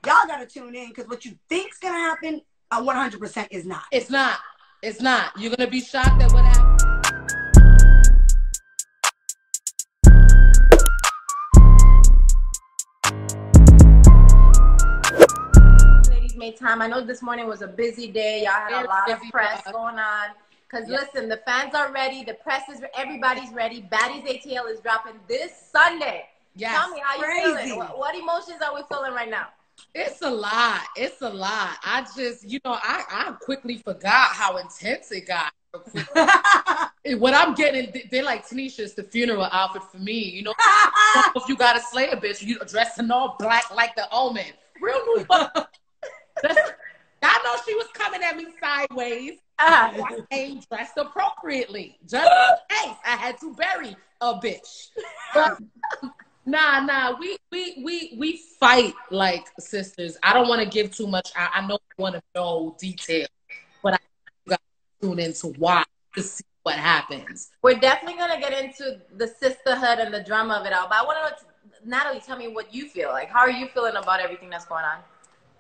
y'all got to tune in because what you think's going to happen 100% is not. It's not. It's not. You're going to be shocked at what happened. Made time. I know this morning was a busy day. Y'all had a lot of press going on. Because listen, the fans are ready. The press is, everybody's ready. Baddies ATL is dropping this Sunday. Yes. Tell me how you feeling. What emotions are we feeling right now? It's a lot. It's a lot. I just, I quickly forgot how intense it got. What I'm getting, they're like, Tanisha, it's the funeral outfit for me. If you got to slay a bitch, you dressed in all black like the Omen. Real New York. I know she was coming at me sideways. I came dressed appropriately. Just in case I had to bury a bitch. But nah, we fight like sisters. I don't want to give too much. I know you want to know details, but I got to tune in to watch to see what happens. We're definitely gonna get into the sisterhood and the drama of it all. But I want to know, Natalie, tell me what you feel like. How are you feeling about everything that's going on?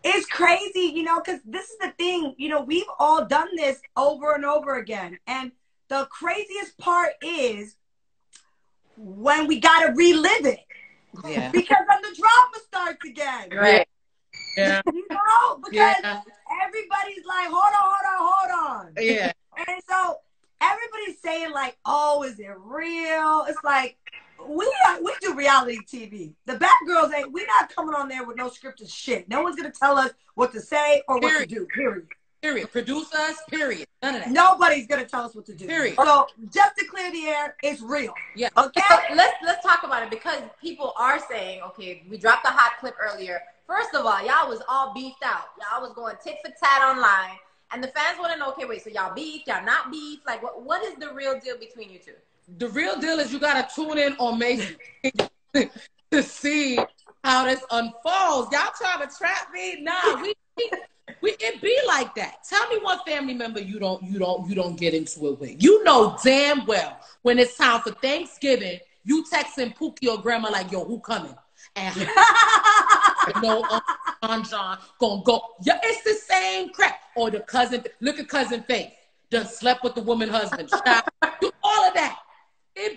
It's crazy, because this is the thing, we've all done this over and over again. And the craziest part is when we got to relive it. Yeah. Because then the drama starts again. Right. Yeah. Because everybody's like, hold on. Yeah. And so everybody's saying like, oh, is it real? It's like, we do reality TV. The bad girls we're not coming on there with no scripted shit. No one's going to tell us what to say or what to do, period. Produce us, period. None of that. Nobody's going to tell us what to do. Period. So just to clear the air, it's real. Yeah. Okay? So let's talk about it because people are saying, okay, we dropped a hot clip earlier. First of all, y'all was all beefed out. Y'all was going tit for tat online. And the fans want to know, okay, wait, so y'all beefed, y'all not beefed? Like, what is the real deal between you two? The real deal is you got to tune in on May to see how this unfolds. Y'all trying to trap me? Nah, it be like that. Tell me one family member you don't get into it with. You know damn well when it's time for Thanksgiving, you texting Pookie or grandma like, yo, who coming? And John gonna go. Yeah, it's the same crap. Or the cousin, look at cousin Faith. Just slept with the woman husband. Do all of that. It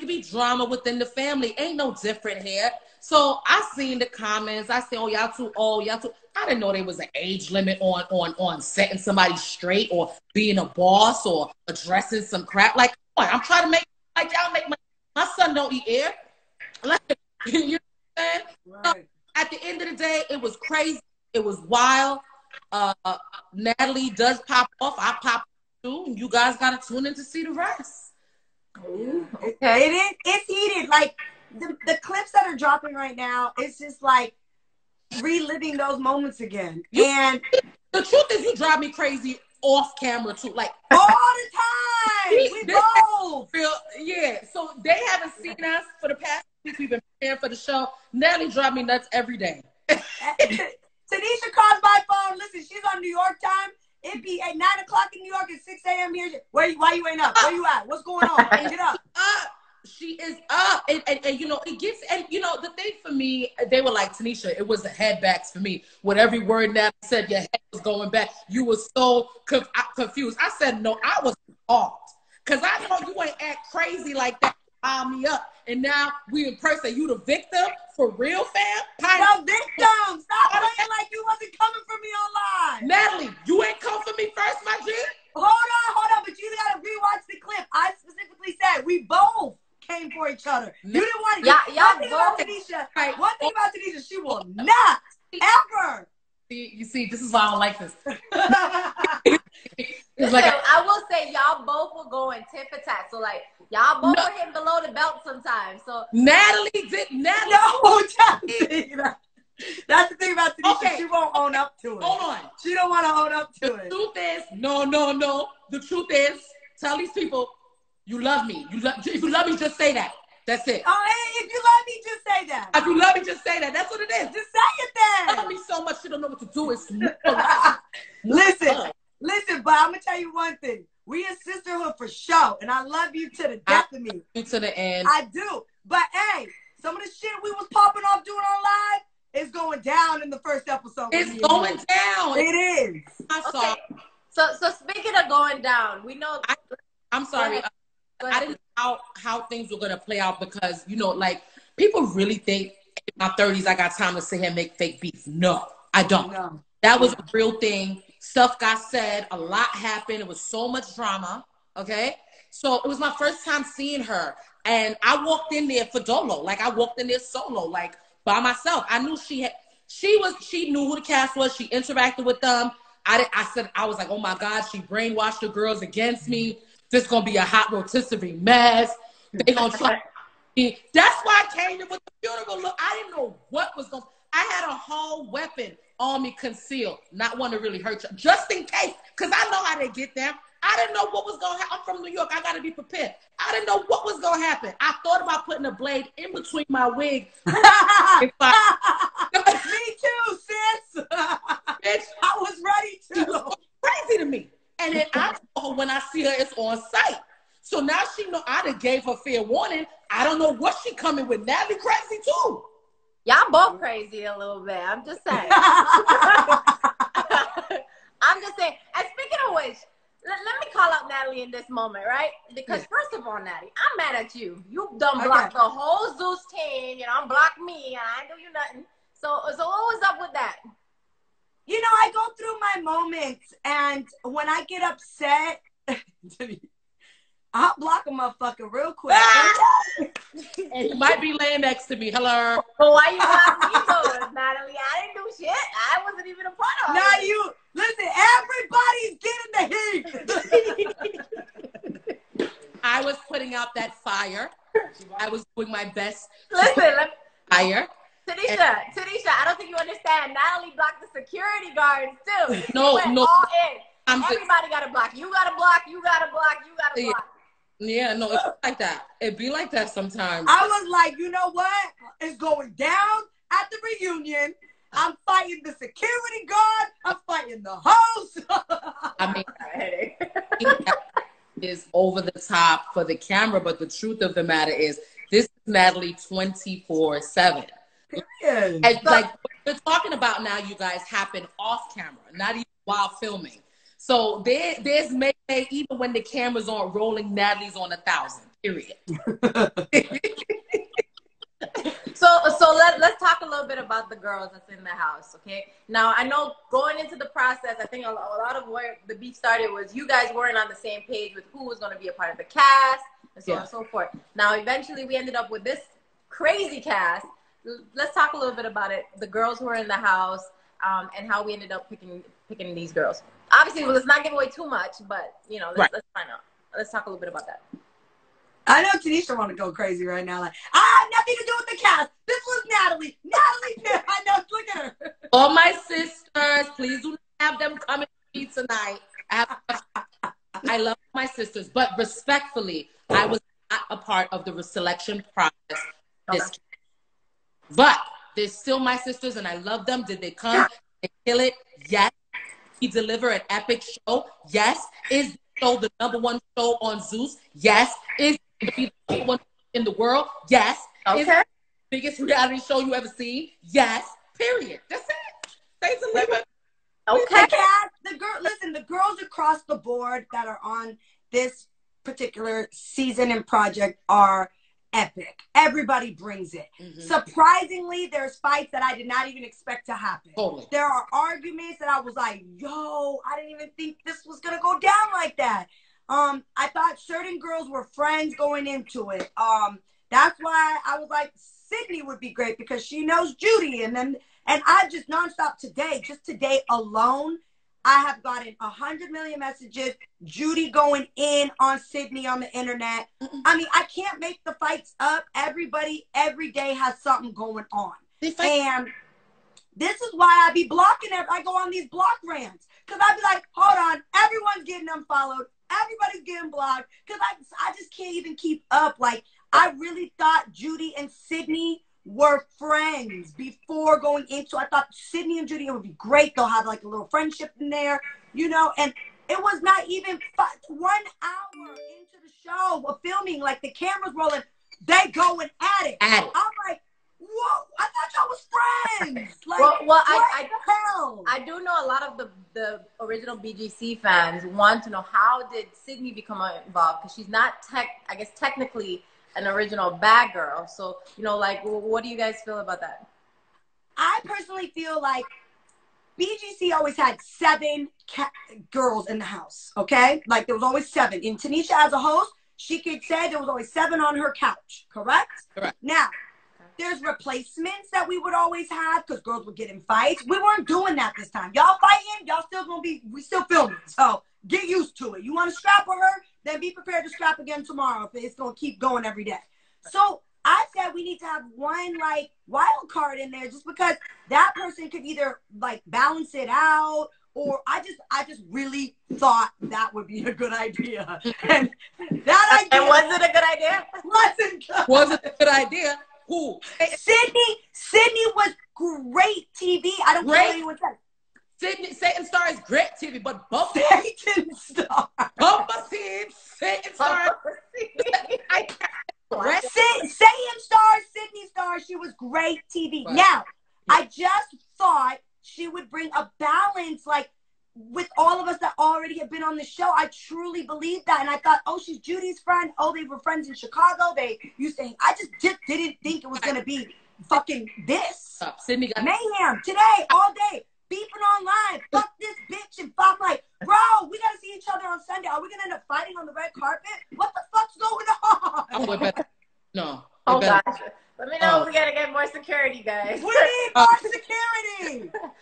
be drama within the family. Ain't no different here. So I seen the comments. I say, oh, y'all too old, y'all too. I didn't know there was an age limit on setting somebody straight or being a boss or addressing some crap. Like, I'm trying to make like y'all make my son don't eat air. Like, you know what I'm saying? Right. So at the end of the day, it was crazy. It was wild. Natalie does pop off. I pop too. You guys gotta tune in to see the rest. Ooh, okay. It's heated. Like the clips that are dropping right now, it's just like reliving those moments again. And the truth is, you drive me crazy off camera too, like all the time. We both feel So they haven't seen us for the past week. We've been preparing for the show. Natalie drive me nuts every day. Tanisha calls my phone. Listen, she's on New York time. It'd be at 9 o'clock in New York and 6 a.m. here. Why you ain't up? Where you at? What's going on? Get up. She is up. And it gets, and the thing for me, they were like, Tanisha, it was the headbacks for me. With every word Natalie said, your head was going back. You were so confused. I said, no, I was off. Because I know you ain't act crazy like that. Me up. And now we in person. You the victim? For real, fam? No victim. Stop playing like you wasn't coming for me online. Natalie, you ain't come for me first, my G? Hold on. But you gotta rewatch the clip. I specifically said we both came for each other. You didn't want to. One thing about Tanisha, she will not ever. You see, this is why I don't like this. Listen, like I will say, y'all both were going tit for tat. So, like, y'all both were hitting below the belt sometimes. So Natalie did. No, that's the thing about Tanisha. Okay. She won't own up to it. Hold on. She don't want to own up to it. The truth is, no. The truth is, tell these people, you love me. If you love me, just say that. That's it. Oh, hey, if you love me, just say that. If you love me, just say that. That's what it is. Just say it then. You love me so much, you don't know what to do. It's Listen, but I'm gonna tell you one thing. We a sisterhood for sure, and I love you to the death of me. To the end. I do. But hey, some of the shit we was popping off doing on live, it's going down in the first episode. It's going down. It is. I saw. Okay. So speaking of going down, we know. I'm sorry. Go ahead. I didn't know how things were gonna play out because like people really think in my 30s I got time to sit here and make fake beef. No, I don't. No. That was a real thing. Stuff got said. A lot happened. It was so much drama. Okay. So it was my first time seeing her. And I walked in there for dolo. Like I walked in there solo, like by myself. I knew she knew who the cast was. She interacted with them. I was like, oh my God, she brainwashed the girls against me. This is gonna be a hot rotisserie mess. They gonna try. That's why I came in with the funeral look. I didn't know what was going. I had a whole weapon on me concealed, not one to really hurt you, just in case, because I know how they get them. I didn't know what was going to happen. I'm from New York. I got to be prepared. I didn't know what was going to happen. I thought about putting a blade in between my wig. Me too, sis. Bitch, I was ready she to. was crazy to me. And then I told her when I see her, it's on site. So now she know I done gave her fair warning. I don't know what she coming with. Natalie crazy too. Y'all both crazy a little bit. I'm just saying. I'm just saying. And speaking of which, let me call out Natalie in this moment, right? Because first of all, Natalie, I'm mad at you. You done blocked the whole Zeus team. Blocked me, and I ain't do you nothing. So what was up with that? I go through my moments, and when I get upset, I'll block a motherfucker real quick. And he might be laying next to me. Hello. But why you blocking me though, Natalie? I didn't do shit. I wasn't even a part of it. Now you listen. Everybody's getting the heat. I was putting out that fire. I was doing my best. Listen, fire. Tanisha, I don't think you understand. Natalie blocked the security guards too. No. All in. Everybody got to block. You got to block. You got to block. You got to block. Yeah, no, it's like that. It be like that sometimes. I was like, you know what? It's going down at the reunion. I'm fighting the security guard. I'm fighting the host. I mean, is over the top for the camera, but the truth of the matter is, this is Natalie 24/7. And like what we're talking about now, you guys, happen off camera, not even while filming. So there's maybe even when the cameras aren't rolling, Natalie's on 1,000. Period. So let's talk a little bit about the girls that's in the house, okay? Now I know going into the process, I think a lot of where the beef started was you guys weren't on the same page with who was going to be a part of the cast and so on and so forth. Now eventually we ended up with this crazy cast. Let's talk a little bit about it. The girls who were in the house, and how we ended up picking these girls. Obviously, let's not give away too much, but let's find out. Let's talk a little bit about that. I know Tanisha want to go crazy right now. Like, I had nothing to do with the cast. This was Natalie. Natalie, I know. Look at her. All my sisters, please do not have them coming to me tonight. I love my sisters, but respectfully, I was not a part of the selection process. But they're still my sisters, and I love them. Did they come? Did they kill it? Yes. He deliver an epic show? Yes. Is the show the #1 show on Zeus? Yes. Is it the #1 show in the world? Yes. Okay. Is it the biggest reality show you ever seen? Yes. Period. That's it. Stay delivered. Okay. The girls across the board that are on this particular season and project are epic. Everybody brings it. Surprisingly, there's fights that I did not even expect to happen. Totally. There are arguments that I was like, yo, I didn't even think this was going to go down like that. I thought certain girls were friends going into it. That's why I was like, Sydney would be great because she knows Judy. And I just nonstop just today alone, I have gotten 100 million messages. Judy going in on Sydney on the internet. I mean, I can't make the fights up. Everybody, every day has something going on. And this is why I be blocking it. I go on these block rants. Because I be like, hold on. Everyone's getting unfollowed. Everybody's getting blocked. Because I just can't even keep up. Like, I really thought Judy and Sydney were friends before going into. I thought Sydney and Judy, it would be great. They'll have like a little friendship in there, and it was not even 1 hour into the show of filming, like the camera's rolling, they going at it. I'm like, Whoa, I thought y'all was friends. Like, well, what the hell? I do know a lot of the original BGC fans want to know, how did Sydney become involved? Because she's not I guess technically an original bad girl. So, you know, like, what do you guys feel about that? I personally feel like BGC always had 7 girls in the house, okay? Like, there was always 7. And Tanisha, as a host, she could say there was always 7 on her couch, correct? Correct. Now, there's replacements that we would always have because girls would get in fights. We weren't doing that this time. Y'all fighting, y'all still gonna be, we still filming. So get used to it. You want to scrap with her, then be prepared to scrap again tomorrow if it's gonna keep going every day. So I said we need to have one like wild card in there just because that person could either like balance it out, or I just really thought that would be a good idea. And that idea. And was it a good idea? Wasn't good. Was it a good idea? Who? Sydney was great TV. I don't care what anyone says. Sydney, Satan Star is great TV, but both Satan Star. Satan Star. Satan Star, Sydney Star, she was great TV. Right. Now, I just thought she would bring a balance, like, with all of us that already have been on the show. I truly believed that. And I thought, oh, she's Judy's friend. Oh, they were friends in Chicago. They used to, I just didn't think it was going to be fucking this. Sydney got mayhem today, all day, beefing online. Fuck this bitch. And I'm like, bro, we got to see each other on Sunday. Are we going to end up fighting on the red carpet? What the fuck's going on? No. Oh, gosh. Let me know if we got to get more security, guys. We need more security. Tell them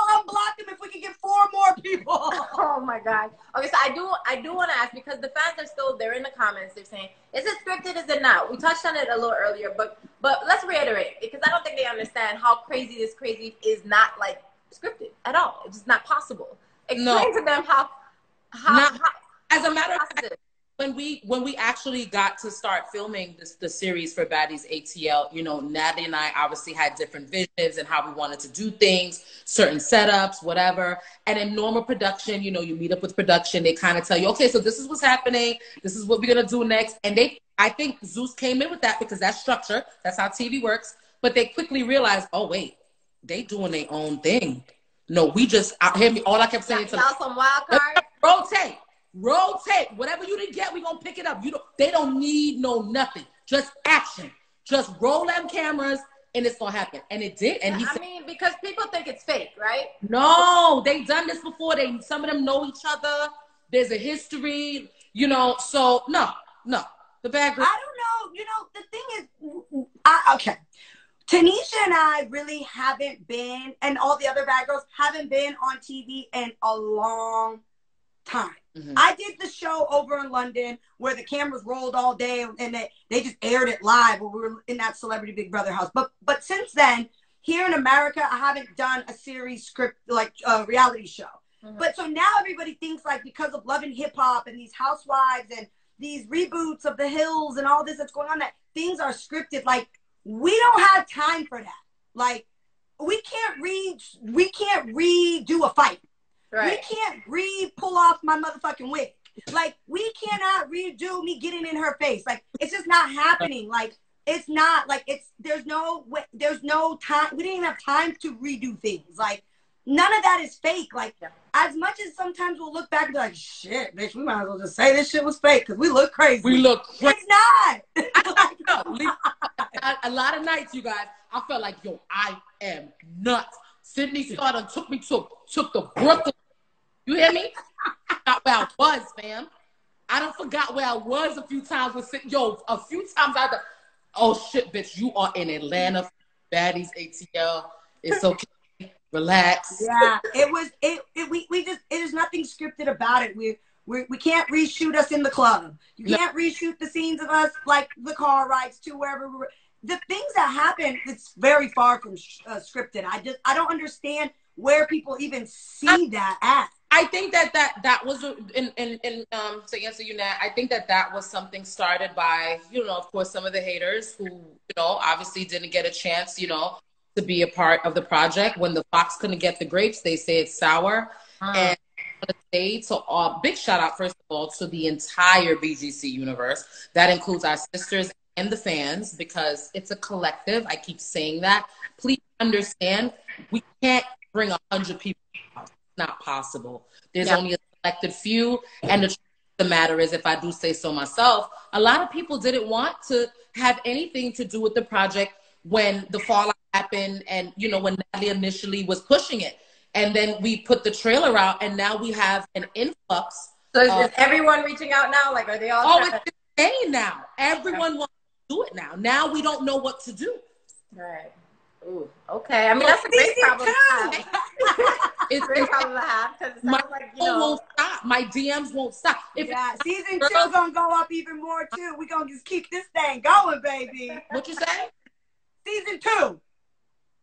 I'll unblock them if we can get 4 more people. Oh my God. Okay, so I do want to ask, because the fans are still there in the comments. They're saying, is it scripted? Is it not? We touched on it a little earlier, but let's reiterate, because I don't think they understand how crazy is not like scripted at all. It's just not possible. Explain to them how as a matter of fact, when we actually got to start filming the series for Baddies ATL, you know, Natalie and I obviously had different visions and how we wanted to do things, certain setups, whatever. And in normal production, you know, you meet up with production, they kind of tell you, okay, so this is what's happening, this is what we're gonna do next. And I think Zeus came in with that because that's structure, that's how TV works. But they quickly realized, oh wait, they doing their own thing. No, we just hear me. All I kept saying to them, some wild cards. Rotate. Whatever you didn't get, we gonna pick it up. They don't need nothing. Just action. Just roll them cameras and it's gonna happen. And it did. And I mean, because people think it's fake, right? No, they've done this before. Some of them know each other. There's a history, you know. So no. The bad girl. I don't know. You know, the thing is, okay. Tanisha and I really haven't been, and all the other bad girls haven't been on TV in a long time. Mm-hmm. I did the show over in London where the cameras rolled all day and they just aired it live when we were in that Celebrity Big Brother house. But since then, here in America, I haven't done a series script, like a reality show. Mm-hmm. But so now everybody thinks like because of Love and Hip Hop and these housewives and these reboots of The Hills and all this that's going on, that things are scripted. Like, we don't have time for that. Like, we can't redo a fight. Right. We can't pull off my motherfucking wig. Like, we cannot redo me getting in her face. Like, it's just not happening. Like, it's not like there's no time. We didn't even have time to redo things. Like, none of that is fake. Like, as much as sometimes we'll look back and be like, shit, bitch, we might as well just say this shit was fake because we look crazy. We look crazy. It's not. A lot of nights, you guys, I felt like, yo, I am nuts. Sydney Star took me to the Brooklyn. You hear me? I forgot where I was, fam. I done forgot where I was a few times with Sydney. Yo, a few times I oh shit, bitch, you are in Atlanta, Baddies ATL. It's okay. Relax. Yeah, there's nothing scripted about it. We can't reshoot us in the club. You can't reshoot the scenes of us like the car rides to wherever we were. The things that happen, it's very far from scripted. I don't understand where people even see that at. I think that was to answer you, Nat. I think that was something started by, you know, of course, some of the haters who, you know, obviously didn't get a chance, you know, to be a part of the project. When the fox couldn't get the grapes, they say it's sour. And I want to say to big shout out, first of all, to the entire BGC universe. That includes our sisters, and the fans, because it's a collective. I keep saying that. Please understand, we can't bring 100 people out. It's not possible. There's only a selected few. And the truth of the matter is, if I do say so myself, a lot of people didn't want to have anything to do with the project when the fallout happened and, you know, when Natalie initially was pushing it. And then we put the trailer out, and now we have an influx. So is everyone reaching out now? Like, are they all? Oh, it's insane now. Everyone wants to do it now. Now we don't know what to do. Right. Ooh, okay. I mean, that's a great problem to have. It's a great problem to have, because it sounds like, you know, won't stop. My DMs won't stop. Season 2 gonna go up even more too. We gonna just keep this thing going, baby. What you say? Season 2.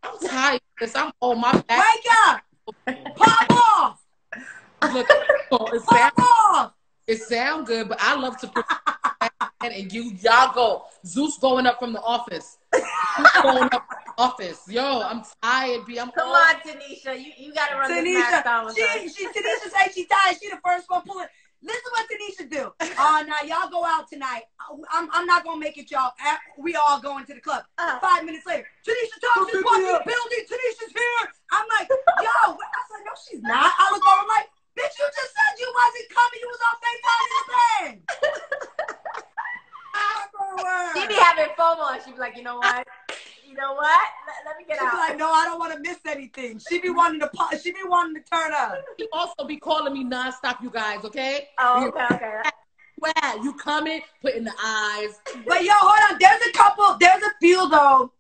I'm tired because I'm on my back. Wake up! Pop off! Look, it sound good, but I love to put and y'all go. Zeus going up from the office. Going up from the office. Yo, I'm tired, B. Come on, Tanisha. You gotta run this marathon with us. Tanisha say she tired. She the first one pulling. Listen what Tanisha do. Now y'all go out tonight. I'm not gonna make it, y'all. We all going to the club. 5 minutes later, Tanisha Thompson's walking in the building. Tanisha's here. I'm like, yo. I was like, no, she's not. I look over like, bitch, you just said you wasn't coming. You was on FaceTime in the bed. She be having FOMO, and she be like, you know what? You know what? Let me get out. She's like, no, I don't want to miss anything. She be wanting to turn up. She also be calling me nonstop, you guys, okay? Oh, okay. Where you coming? Put in the eyes. But yo, hold on. There's a few though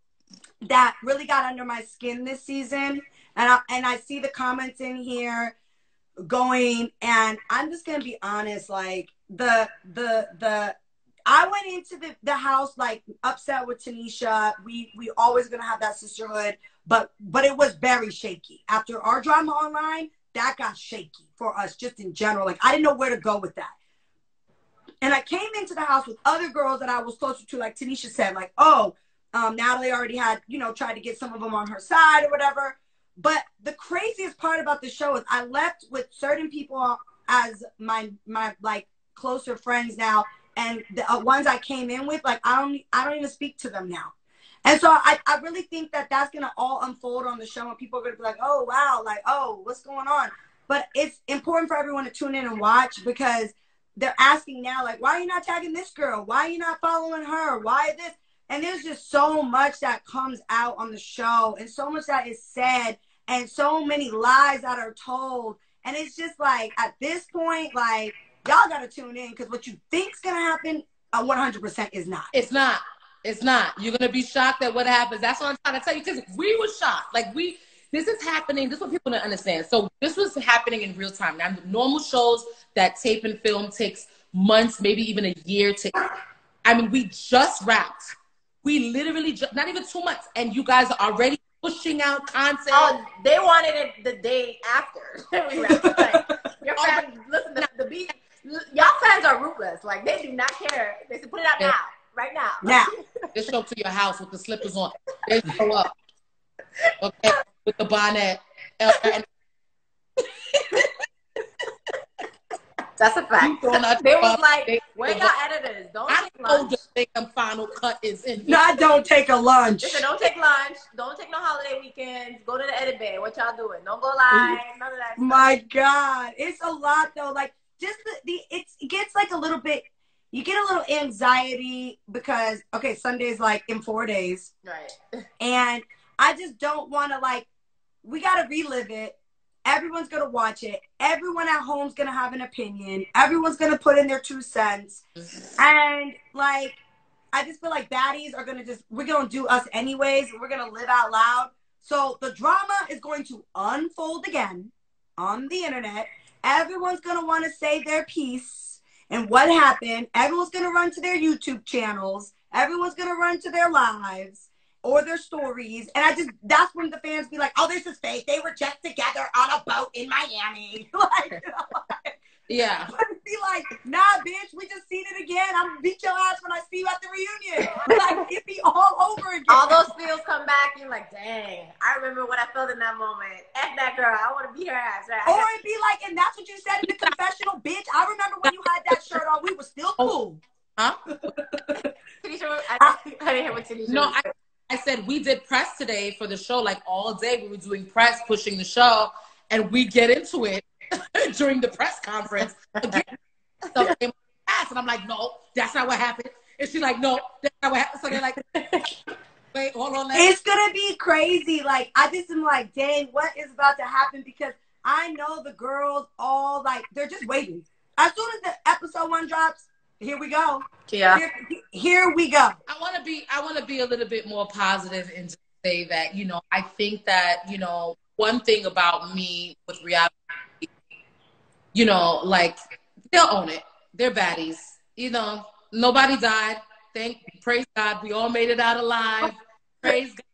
that really got under my skin this season. And I see the comments in here going, and I'm just gonna be honest, like I went into the house like upset with Tanisha. We always gonna have that sisterhood, but it was very shaky. After our drama online, that got shaky for us just in general. Like I didn't know where to go with that. And I came into the house with other girls that I was closer to, like Tanisha said, like, Natalie already had, tried to get some of them on her side or whatever. But the craziest part about the show is I left with certain people as my like closer friends now. And the ones I came in with, like, I don't even speak to them now. And so I really think that that's going to all unfold on the show. And people are going to be like, oh, wow, like, oh, what's going on? But it's important for everyone to tune in and watch, because they're asking now, like, why are you not tagging this girl? Why are you not following her? Why this? And there's just so much that comes out on the show, and so much that is said, and so many lies that are told. And it's just like, at this point, like, y'all got to tune in, because what you think's going to happen 100% is not. It's not. It's not. You're going to be shocked at what happens. That's what I'm trying to tell you, because we were shocked. Like, this is happening. This is what people don't understand. So this was happening in real time. Now, normal shows that tape and film takes months, maybe even a year to, I mean, we just wrapped. We literally just, not even 2 months. And you guys are already pushing out content. Oh, they wanted it the day after. We wrapped. Like, your fans, listen, the beat, y'all fans are ruthless. Like, they do not care. They said, put it out now. Right now. Now. They show up to your house with the slippers on. They show up. Okay. With the bonnet. That's a fact. They was like, where y'all editors? Don't take lunch. The second final cut is in. No, don't take a lunch. Listen, don't take lunch. Don't take no holiday weekends. Go to the edit bay. What y'all doing? Don't go live. None of that stuff. My God. It's a lot, though. Like, just it gets like a little bit, you get a little anxiety because, okay, Sunday's like in 4 days. Right. And I just don't want to, like, we got to relive it. Everyone's going to watch it. Everyone at home's going to have an opinion. Everyone's going to put in their 2 cents. And, like, I just feel like baddies are going to we're going to do us anyways. We're going to live out loud. So the drama is going to unfold again on the internet. Everyone's going to want to say their piece and what happened. Everyone's going to run to their YouTube channels. Everyone's going to run to their lives or their stories. And that's when the fans be like, oh, this is fake. They were just together on a boat in Miami. Yeah. But be like, nah, bitch, we just seen it again. I'm gonna beat your ass when I see you at the reunion. Like, it be all over again. All those feels come back. You're like, dang, I remember what I felt in that moment. F that girl. I want to beat her ass. Right? Or it'd be like, and that's what you said in the confessional, bitch. I remember when you had that shirt on. We were still cool. Huh? Tanisha, I didn't hear what Tanisha No, was saying. I said we did press today for the show, like all day. We were doing press, pushing the show, and we get into it during the press conference. Again, stuff came fast, and I'm like, no, that's not what happened. And she's like, no, that's not what happened. So they're like, wait, hold on. It's gonna be crazy. Like, I just am like, dang, what is about to happen? Because I know the girls all like they're just waiting. As soon as the episode 1 drops, here we go. Yeah. Here we go. I want to be a little bit more positive and just say that, you know, I think that, you know, one thing about me with reality, you know, like, they'll own it. They're baddies. You know, nobody died. Praise God. We all made it out alive. Praise God.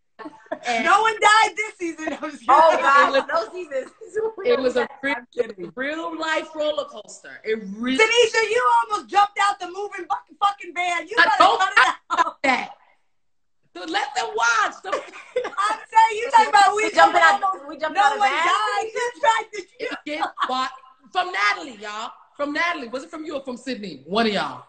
And no one died this season. Oh, God. No seasons. It was a real life roller coaster. It really. Tanisha, you almost jumped out the moving fucking van. You I gotta don't cut it out. that. So let them watch. I'm saying you talking about we jumping out. No one died. You tried to. From Natalie, y'all. From Natalie. Was it from you or from Sydney? One of y'all.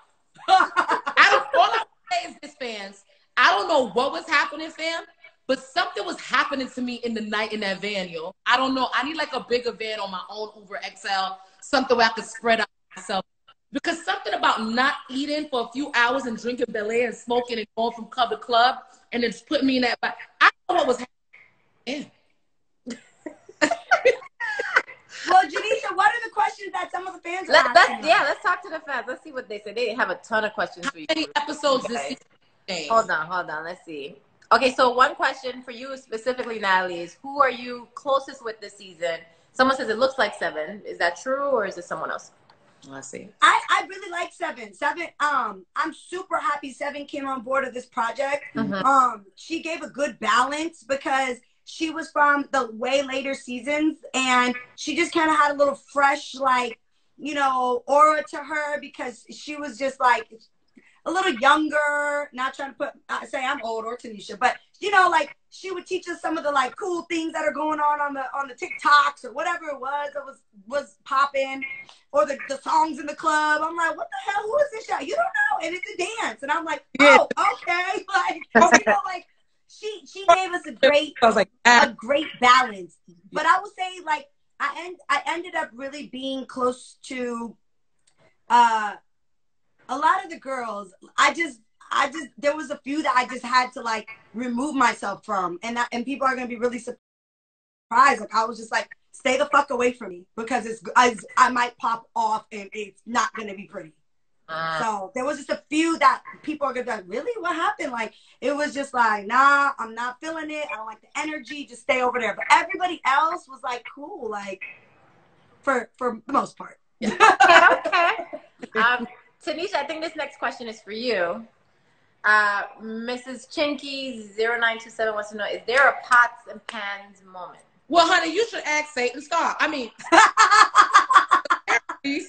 All I would say is this, fans. I don't know what was happening, fam, but something was happening to me in the night in that van, yo. I don't know. I need like a bigger van on my own Uber XL, something where I could spread out myself. Because something about not eating for a few hours and drinking Bel-Air and smoking and going from club to club and then just putting me in that. I don't know what was happening. Well, Janisha, what are the questions that some of the fans are asking? Let's talk to the fans. Let's see what they say. They have a ton of questions for you. How many episodes this season? Hold on. Let's see. Okay, so one question for you specifically, Natalie, is who are you closest with this season? Someone says it looks like 7. Is that true, or is it someone else? Let's see. I really like 7. 7. I'm super happy 7 came on board of this project. Mm-hmm. She gave a good balance because she was from the way later seasons, and she just kind of had a little fresh, like, you know, aura to her because she was just like a little younger. Not trying to say I'm old or Tanisha, but you know, like she would teach us some of the like cool things that are going on the TikToks or whatever it was that was popping, or the songs in the club. I'm like, what the hell? Who is this guy? You don't know, and it's a dance, and I'm like, oh, okay, like you know, like. She gave us a great balance. But I would say like I ended up really being close to a lot of the girls. I just there was a few that I just had to like remove myself from, and people are gonna be really surprised. Like I was just like, stay the fuck away from me because I might pop off and it's not gonna be pretty. So there was just a few that people are gonna be like, really? What happened? Like it was just like, nah, I'm not feeling it. I don't like the energy. Just stay over there. But everybody else was like cool, like for the most part. Okay. Tanisha, I think this next question is for you. Mrs. Chinky 0927 wants to know: is there a pots and pans moment? Well, honey, you should ask Satan Star. I mean,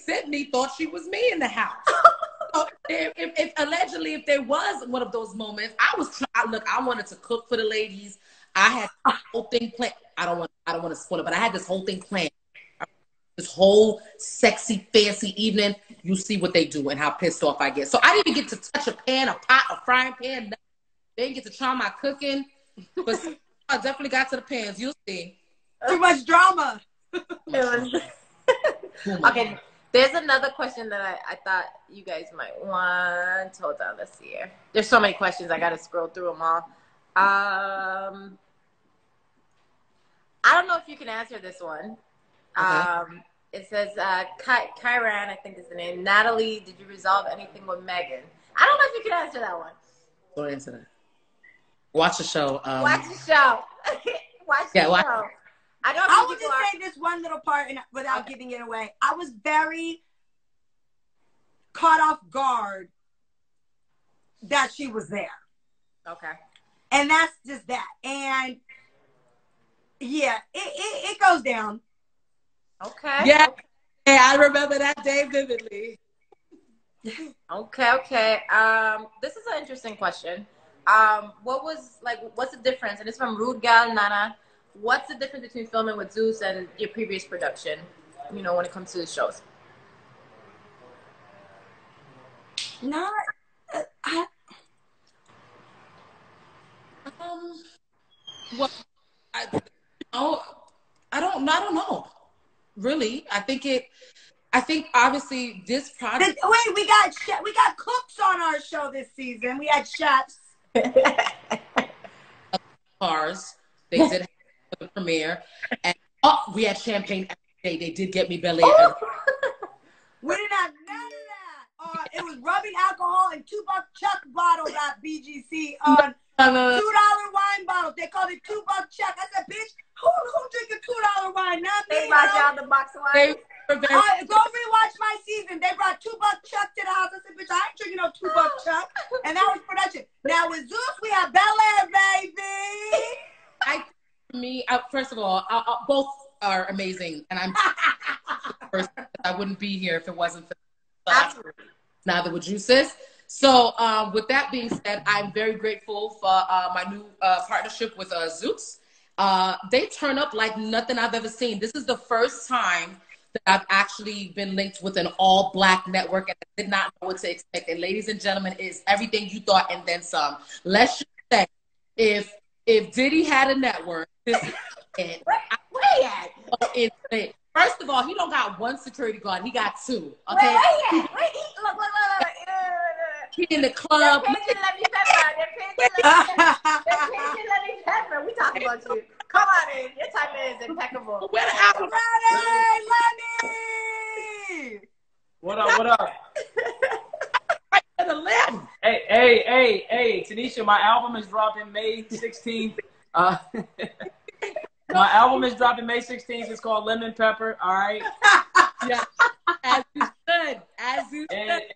Sydney thought she was me in the house. So if allegedly, if there was one of those moments, I wanted to cook for the ladies. I had this whole thing planned. I don't want to spoil it, but I had this whole thing planned. This whole sexy, fancy evening. You see what they do and how pissed off I get. So I didn't even get to touch a pan, a pot, a frying pan. Nothing. They didn't get to try my cooking. But I definitely got to the pans. You'll see. Too much drama. Okay, there's another question that I thought you guys might want. Hold on, let's see here. There's so many questions. I got to scroll through them all. I don't know if you can answer this one. Okay. It says, Kyran, I think is the name. Natalie, did you resolve anything with Megan? I don't know if you can answer that one. Don't answer that. Watch the show. Watch the show. Watch the show. I will just say this one little part without giving it away. I was very caught off guard that she was there. Okay. And that's just that. And yeah, it goes down. Okay. Yeah. Okay. I remember that day vividly. Okay. This is an interesting question. What's the difference? And it's from Rude Gal Nana. What's the difference between filming with Zeus and your previous production, you know, when it comes to the shows? Not Well, oh, I don't know. Really, I think obviously this project. Wait, we got cooks on our show this season. We had chefs. Cars. They did have the premiere, and we had champagne every day. They did get me Bel Air. We didn't have none of that. It was rubbing alcohol in $2 Chuck bottles at BGC on $2 wine bottles. They called it $2 Chuck. I said, bitch, who drink a $2 wine? Not me. They brought y'all the box of wine. Go rewatch my season. They brought $2 Chuck to the house. I said, bitch, I ain't drinking no $2 Chuck. And that was production. Now with Zeus, we have Bel Air, baby. First of all, both are amazing, and I'm first. I wouldn't be here if it wasn't for Absolutely. Neither would you, sis. So, with that being said, I'm very grateful for my new partnership with Zeus. They turn up like nothing I've ever seen. This is the first time that I've actually been linked with an all-black network, and I did not know what to expect. And ladies and gentlemen, it's everything you thought and then some. Let's just say, if Diddy had a network, this is it. First of all, he don't got one security guard. He got two. Okay. Look. He in the club. They're paging Pepper. We talking about you. Come on in. Your time is impeccable. Where the album? Lenny! What up? Right to the left. Hey, Tanisha, my album is dropping May 16th. My album is dropping May 16th. It's called Lemon Pepper. All right. Yeah. As you should.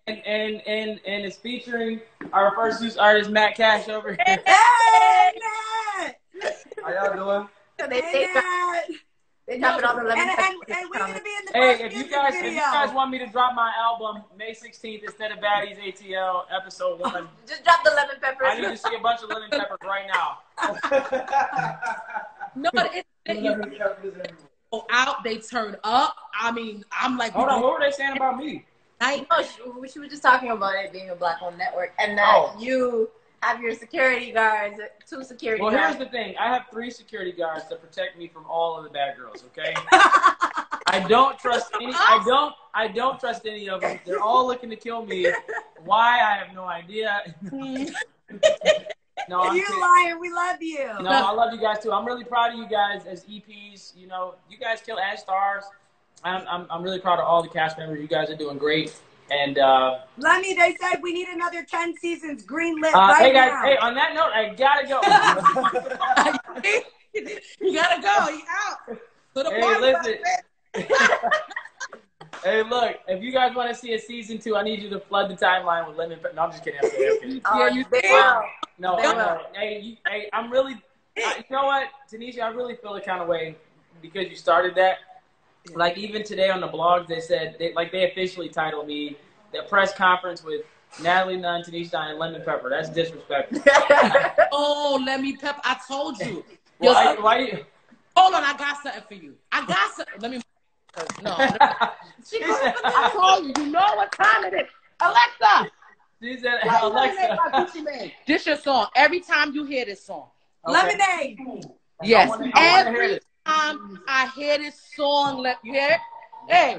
And it's featuring our first Zeus artist, Matt Cash, over here. Hey, Matt! How y'all doing? They dropping all the lemon and we're gonna be in the Hey, if you guys want me to drop my album May 16th instead of Baddies ATL episode 1, just drop the lemon pepper. I need to see a bunch of lemon peppers right now. No, but you go out, they turn up. I mean, I'm like, hold on, what were they saying about me? She was just talking about it being a black-owned network, and that you have your security guards, 2 security guards. Well, here's the thing. I have 3 security guards to protect me from all of the bad girls, okay? I don't trust any of them. They're all looking to kill me. Why? I have no idea. No, I'm you lying. We love you. No, I love you guys too. I'm really proud of you guys as EPs. You know, you guys kill as stars. I'm really proud of all the cast members. You guys are doing great. And Lemmy, they said we need another 10 seasons greenlit hey guys, now. hey, on that note, I gotta go. You gotta go. You out. Hey, listen. Hey, look, if you guys want to see a season 2, I need you to flood the timeline with lemon pepper. No, I'm just kidding. I'm kidding. Yeah, you think? No, hey, I'm really, you know what, Tanisha, I really feel the kind of way because you started that. Like, even today on the blog, they said, they officially titled me the press conference with Natalie, Nunn, Tanisha, and Lemon Pepper. That's disrespectful. Oh, Lemon Pepper, I told you. Why you? Hold on, I got something for you. I got something. Let me. No. I told you. You know what time it is. Alexa. She said, Alexa. This your song. Every time you hear this song. Okay. Lemonade. Yes. Every time I hear this song, you hear it? Hey,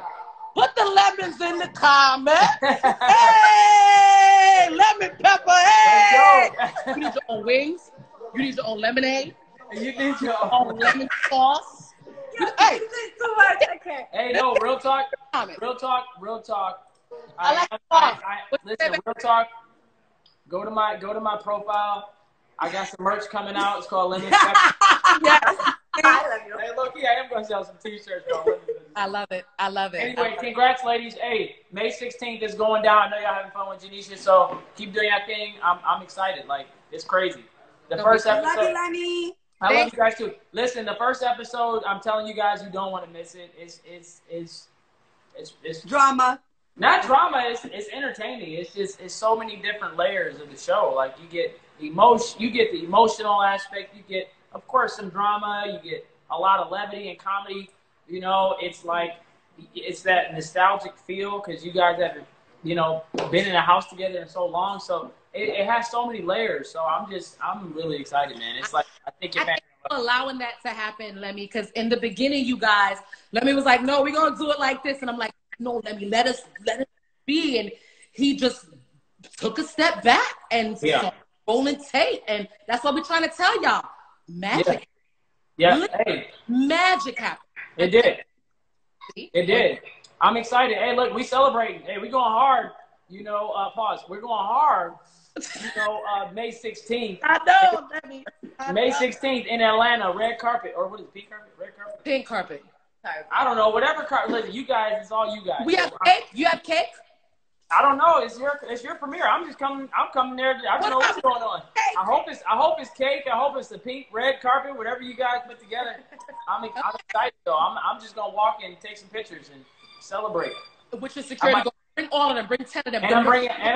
put the lemons in the comments. Hey, lemon pepper. Hey. You need your own wings. You need your own lemonade. You need your own lemon sauce. Hey, too much. Okay. Hey, no, real talk. Real talk. Listen, real talk. Go to my profile. I got some merch coming out. It's called Lemon Pepper. Yes. I love you. Hey, look, I am gonna sell some T-shirts called Lemon Pepper. I love it. I love it. Anyway, congrats, ladies. Hey, May 16th is going down. I know y'all having fun with Janisha, so keep doing that thing. I'm excited. Like, it's crazy. The first episode. I love you, Lenny. I love you guys too. Listen, the first episode, I'm telling you guys, you don't want to miss it. It's drama. Not drama. It's entertaining. It's so many different layers of the show. Like, you get the emotional aspect. You get, of course, some drama. You get a lot of levity and comedy. You know, it's that nostalgic feel because you guys haven't, been in a house together in so long. So it has so many layers. So I'm really excited, man. It's like I think allowing that to happen, Lemmy, because in the beginning, you guys, Lemmy was like, no, we're gonna do it like this, and I'm like, no, Lemmy, let us be, and he just took a step back and saw rolling tape, and that's what we're trying to tell y'all. Magic. Yeah. Hey. Magic happened. It did. It did. I'm excited. Hey, look, we celebrating. Hey, we going hard. You know, pause. We're going hard. You know, May 16th. I know. May 16th in Atlanta, red carpet. Or what is it, pink carpet? Red carpet? Pink carpet. Sorry. I don't know. Whatever carpet. Listen, you guys, it's all you guys. We have cake? You have cake? I don't know. It's your premiere. I'm coming there. I don't know what's going on. I hope it's cake. I hope it's the pink, red carpet, whatever you guys put together. I'm excited though. I'm just gonna walk in and take some pictures and celebrate. Which is security. Bring all of them. Bring 10 of them. And I'm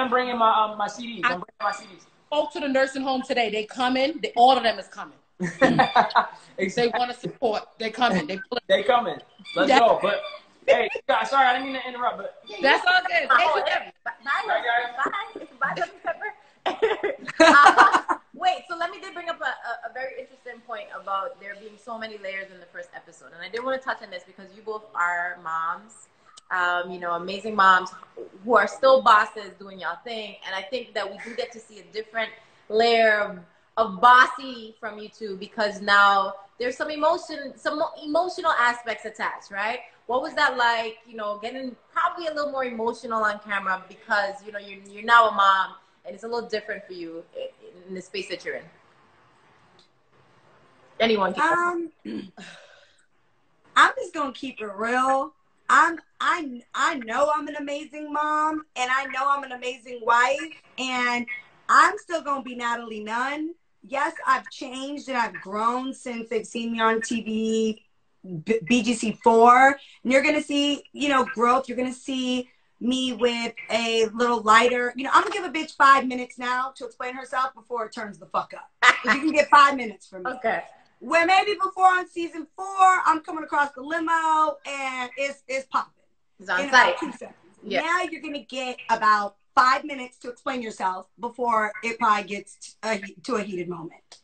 bringing my CDs. I'm bringing my CDs. Spoke to the nursing home today. They coming. All of them is coming. They want to support. They coming. They coming. Let's go. But hey, sorry, I didn't mean to interrupt. But that's all good. Thank you, Debbie. Bye, Pepper. Wait, so let me bring up a very interesting point about there being so many layers in the first episode, and I did want to touch on this because you both are moms. You know, amazing moms who are still bosses doing y'all thing. And I think that we do get to see a different layer of bossy from you two because now there's some emotional aspects attached, right? What was that like, you know, getting probably a little more emotional on camera because, you know, you're now a mom and it's a little different for you in the space that you're in? Anyone can I'm just going to keep it real. I know I'm an amazing mom and I know I'm an amazing wife and I'm still going to be Natalie Nunn. Yes, I've changed and I've grown since they've seen me on TV, BGC4. And you're going to see, you know, growth. You're going to see me with a little lighter. You know, I'm going to give a bitch 5 minutes now to explain herself before it turns the fuck up. You can get 5 minutes from me. Okay. Where maybe before on season 4, I'm coming across the limo and it's popping. It's on site. 2 seconds. Yeah. Now you're going to get about 5 minutes to explain yourself before it probably gets to a heated moment.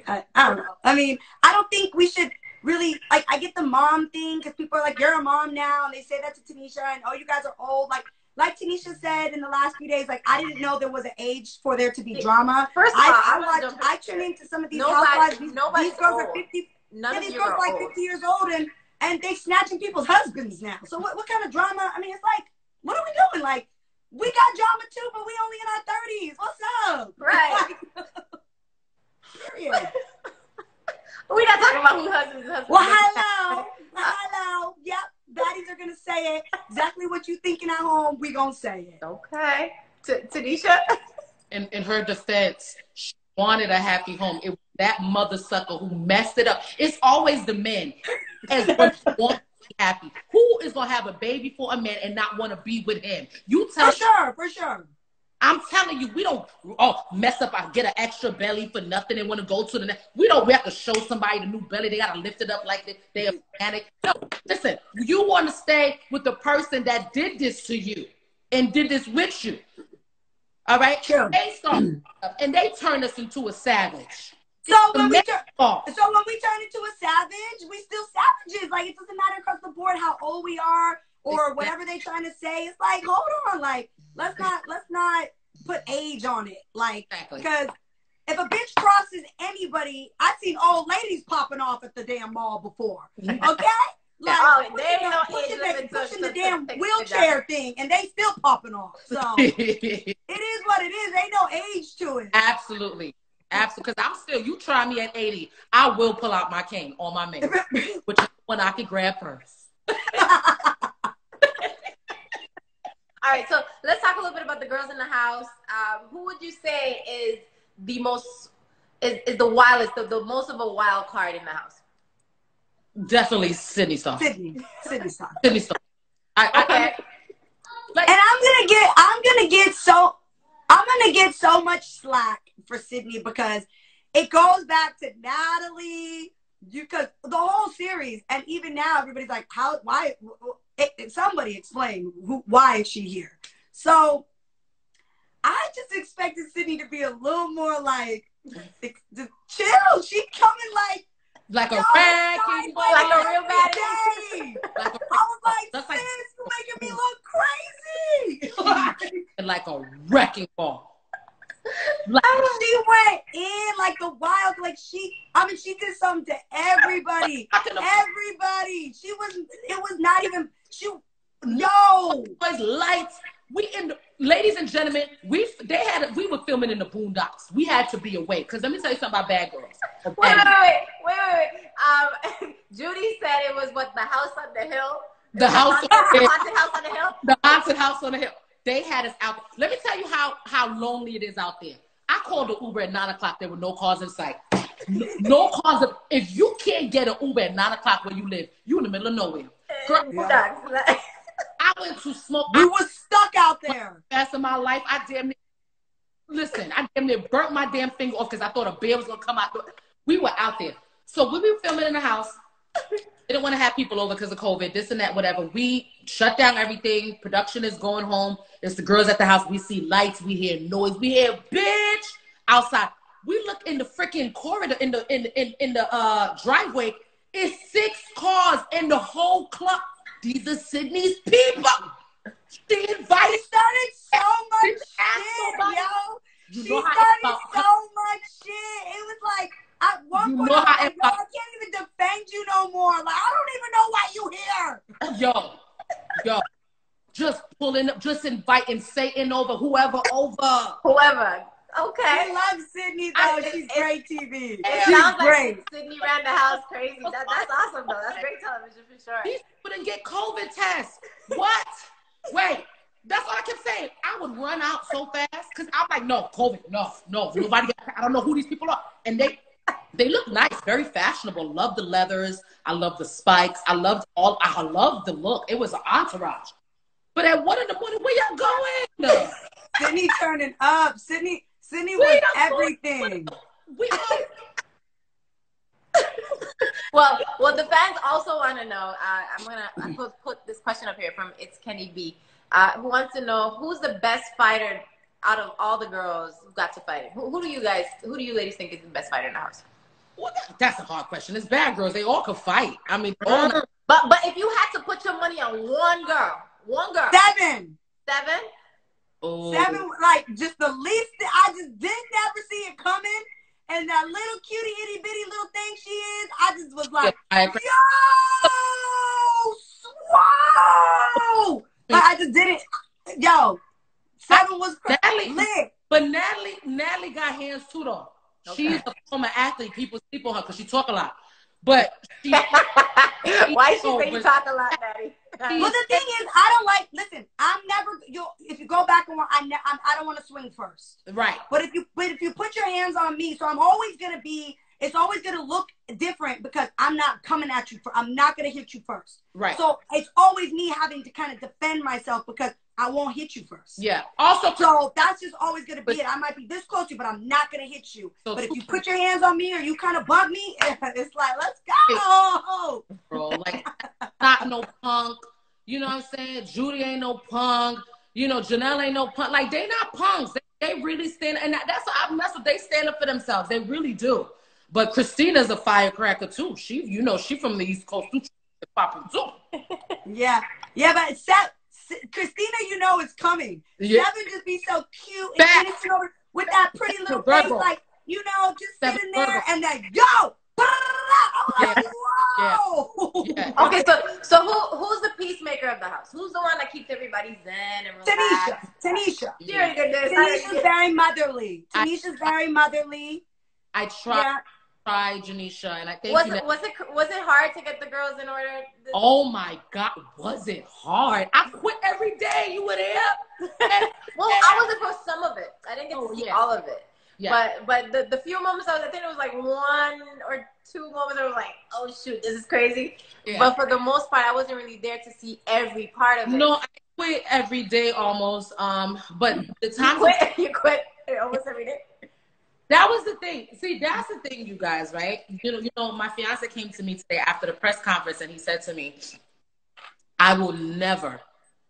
I don't know. I mean, I don't think we should really, like, I get the mom thing because people are like, you're a mom now. And they say that to Tanisha and, oh, you guys are old. Like Tanisha said in the last few days, like, I didn't know there was an age for there to be drama. First of all, I tune into some of these housewives. These girls are 50. None of these you girls are like old. 50 years old and they snatching people's husbands now. So what kind of drama? I mean, it's like, what are we doing? Like, we got drama too, but we only in our 30s. What's up? Right. Period. We're not talking about who husbands. Well, hello. Yep. Baddies are going to say it. Exactly what you thinking at home, we going to say it. Okay. Tanisha? In her defense, she wanted a happy home. It was that mother sucker who messed it up. It's always the men as what want to be happy. Who is going to have a baby for a man and not want to be with him? You tell For sure. I'm telling you, we don't mess up. I get an extra belly for nothing and want to go to the next. We have to show somebody the new belly. They got to lift it up like they are panic. No, listen, you want to stay with the person that did this to you and did this with you. All right? Sure. They started and they turned us into a savage. So when we turn into a savage, we still savages. Like, it doesn't matter across the board how old we are or whatever they're trying to say. It's like, hold on, like, let's not put age on it. Like, because if a bitch crosses anybody, I've seen old ladies popping off at the damn mall before. Okay? Like, pushing the damn wheelchair thing, and they still popping off. So it is what it is. Ain't no age to it. Absolutely. Because I'm still, you try me at 80, I will pull out my cane on my man, which is one I could grab first. All right, so let's talk a little bit about the girls in the house. Who would you say is the most, is the wildest, the most of a wild card in the house? Definitely Sydney Star. Sydney Star. Sydney Star. Okay. And I'm gonna get so much slack for Sydney because it goes back to Natalie. Because the whole series, and even now, everybody's like, somebody explain why is she here? So I just expected Sydney to be a little more like, just chill. She coming like a wrecking ball. Like a real baddie. I was like, sis, you making me look crazy. Like a wrecking ball. Like, she went in like the wild, like she did something to everybody. Everybody. It was not even, was lights. Ladies and gentlemen, we were filming in the boondocks. We had to be away. Because let me tell you something about bad girls. Wait. Judy said it was what, the house on the hill? The haunted house on the hill? The haunted house on the hill. They had us out. Let me tell you how lonely it is out there. I called the Uber at 9 o'clock. There were no cars in sight. No cars. If you can't get an Uber at 9 o'clock where you live, you in the middle of nowhere. Girl, I went to smoke. We were stuck out there. Best of my life. I damn near burnt my damn finger off because I thought a bear was gonna come out. We were out there. So we were filming in the house. Didn't want to have people over because of COVID, this and that, whatever. We shut down everything. Production is going home. It's the girls at the house. We see lights. We hear noise. We hear bitch outside. We look in the freaking corridor, in the driveway. It's 6 cars in the whole club. These are Sydney's people. She invited. Started so much shit, yo. She started so much shit. It was like, at one point, I can't even defend you no more. Like, I don't even know why you here. Yo. Just pulling up, just inviting Satan over, whoever. Okay. I love Sydney, though. She's great TV. It sounds like Sydney ran the house crazy. That's awesome, though. That's great television for sure. These people didn't get COVID tests. What? Wait. That's all I kept saying. I would run out so fast because I'm like, no, COVID, no. Nobody I don't know who these people are. And they look nice, very fashionable. Love the leathers. I love the spikes. I love the look. It was an entourage. But at 1 in the morning, where y'all going? Sydney turning up. Sydney was everything. Well, the fans also want to know. I'm gonna put this question up here from It's Kenny B, who wants to know who's the best fighter out of all the girls who got to fight. Who do you ladies think is the best fighter in the house? Well, that's a hard question. It's bad girls. They all could fight. I mean, but if you had to put your money on one girl. 7. 7? Oh. 7, like, just the least, I just didn't ever see it coming. And that little cutie itty bitty little thing she is, I just was like, yo, whoa! Like, I just didn't, 7 was lit. But Natalie got hands too, though. Okay. She's a former athlete. People sleep on her because she talk a lot. But she, why she say you talk a lot, Daddy? Well, the thing is, listen, I'm never, if you go back and I don't want to swing first. Right. But if you put your hands on me, so I'm always going to be, it's always going to look different because I'm not coming at you I'm not going to hit you first. Right. So it's always me having to kind of defend myself because I won't hit you first. Yeah. Also, so that's just always going to be it. I might be this close to you, but I'm not going to hit you. So but if you put your hands on me or you kind of bug me, it's like, let's go. Bro, like, not no punk. You know what I'm saying? Judy ain't no punk. You know, Janelle ain't no punk. Like, they not punks. They really stand, and that's what they stand up for themselves. They really do. But Christina's a firecracker too. She from the East Coast too. Popping too. Yeah, but Christina, is coming. Yeah. 7 just be so cute and innocent with that pretty little face, like just sitting there and that I'm like, whoa. Yeah. Okay, so who's the peacemaker of the house? Who's the one that keeps everybody zen and relaxed? Tanisha. Yeah. Tanisha's very motherly. Very motherly. I tried, Janisha, and I think was it hard to get the girls in order? Oh my God, was it hard? I quit every day. You were there. Well, I wasn't for some of it. I didn't get to see all of it. Yeah. But the few moments I think it was like 1 or 2 moments I was like, oh shoot, this is crazy. Yeah. But for the most part, I wasn't really there to see every part of it. No, I quit every day almost. But the time you quit almost every day. That was the thing. See, that's the thing, you guys, right? You know, my fiance came to me today after the press conference, and he said to me, I will never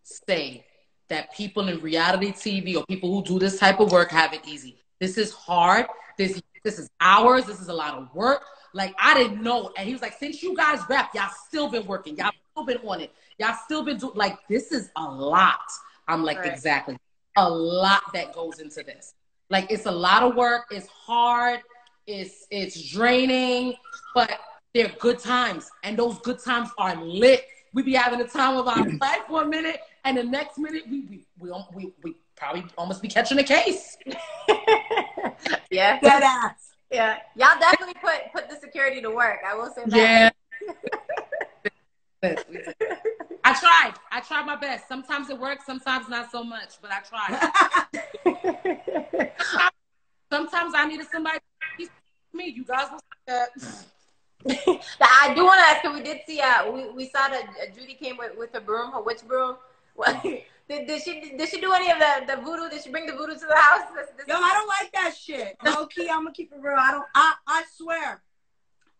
say that people in reality TV or people who do this type of work have it easy. This is hard. This is hours. This is a lot of work. Like, I didn't know. And he was like, since you guys rap, y'all still been working. Y'all still been on it. Y'all still been doing, like, this is a lot. I'm like, Right. exactly. A lot that goes into this. Like, it's a lot of work. It's hard. It's draining. But they're good times. And those good times are lit. We be having the time of our life 1 minute. And the next minute, we probably almost be catching a case. Yeah. Dead ass. Yeah. Y'all definitely put the security to work. I will say that. Yeah. I tried my best. Sometimes it works, sometimes not so much, but I tried. Sometimes I needed somebody to me. You guys will see that. I do want to ask, we did see, we saw that Judy came with her broom, her witch broom. Did she do any of the voodoo? Did she bring the voodoo to the house? Yo, I don't like that shit. Low key, I'm gonna keep it real. I swear.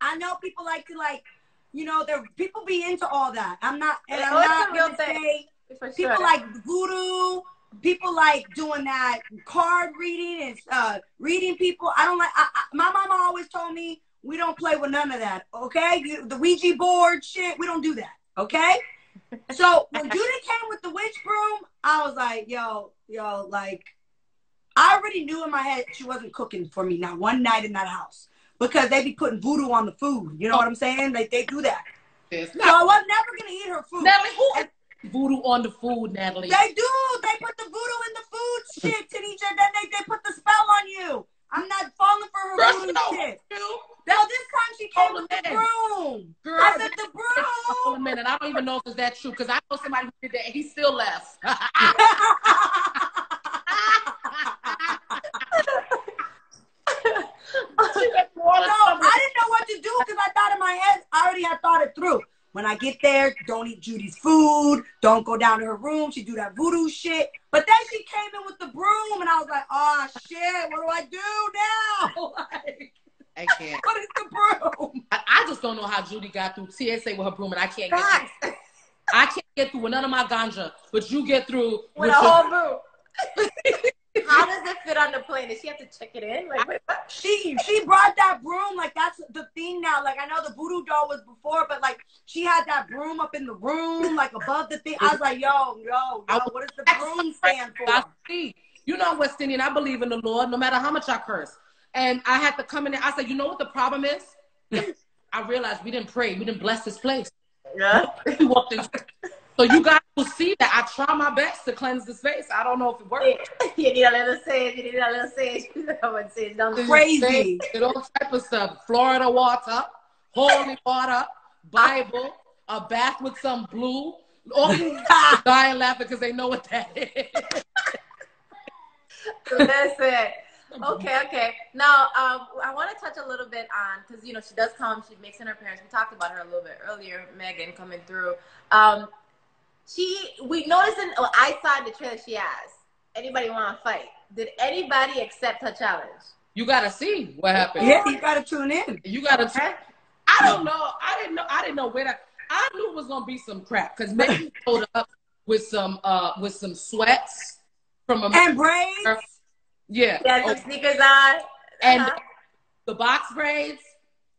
I know people like to, like, you know, people be into all that. I'm not gonna say people like voodoo. People like doing that card reading and reading people. I don't like. My mama always told me we don't play with none of that. Okay, the Ouija board shit. We don't do that. Okay. So when Judy came with the witch broom, I was like, yo, like, I already knew in my head she wasn't cooking for me not one night in that house because they be putting voodoo on the food. You know what I'm saying? Like, they do that. So I was never gonna eat her food. Natalie, who voodoo on the food, Natalie? They do. They put the voodoo in the food shit, Tanisha. Then they put the spell on you. I'm not falling for her voodoo shit. No, this time she came with the broom. Girl, I said the broom. Hold a minute. I don't even know if it's that true because I know somebody who did that and he still left. No, I didn't know what to do because I thought in my head, I already had thought it through. When I get there, don't eat Judy's food. Don't go down to her room. She do that voodoo shit. But then she came in with the broom, and I was like, oh, shit, what do I do now? Like, I can't. what is the broom? I just don't know how Judy got through TSA with her broom, and I can't get through. I can't get through with none of my ganja, but you get through with a whole broom. How does it fit on the plane? Does she have to check it in? Like, what? She brought that broom. Like, that's the thing now. Like, I know the voodoo doll was before, but like she had that broom up in the room, like above the thing. I was like, yo, what does the broom stand for? You know, West Indian, I believe in the Lord, no matter how much I curse. And I had to come in there. I said, you know what the problem is? I realized we didn't pray. We didn't bless this place. Yeah. We walked in. So you guys will see that I try my best to cleanse the space. I don't know if it works. You need a little sage. You need a little sage. Crazy. All type of stuff. Florida water, holy water, Bible, a bath with some blue. All dying laughing because they know what that is. Listen. Okay. Now, I want to touch a little bit on, because, you know, she does come, she makes in her parents. We talked about her a little bit earlier, Megan coming through. We noticed I saw in the trailer she asked, anybody want to fight? Did anybody accept her challenge? You got to see what happened. Yeah, you got to tune in. You got to I don't know. I didn't know where that. I knew it was going to be some crap because Megan showed up with some sweats from a and braids. Yeah. Some sneakers on. And the box braids,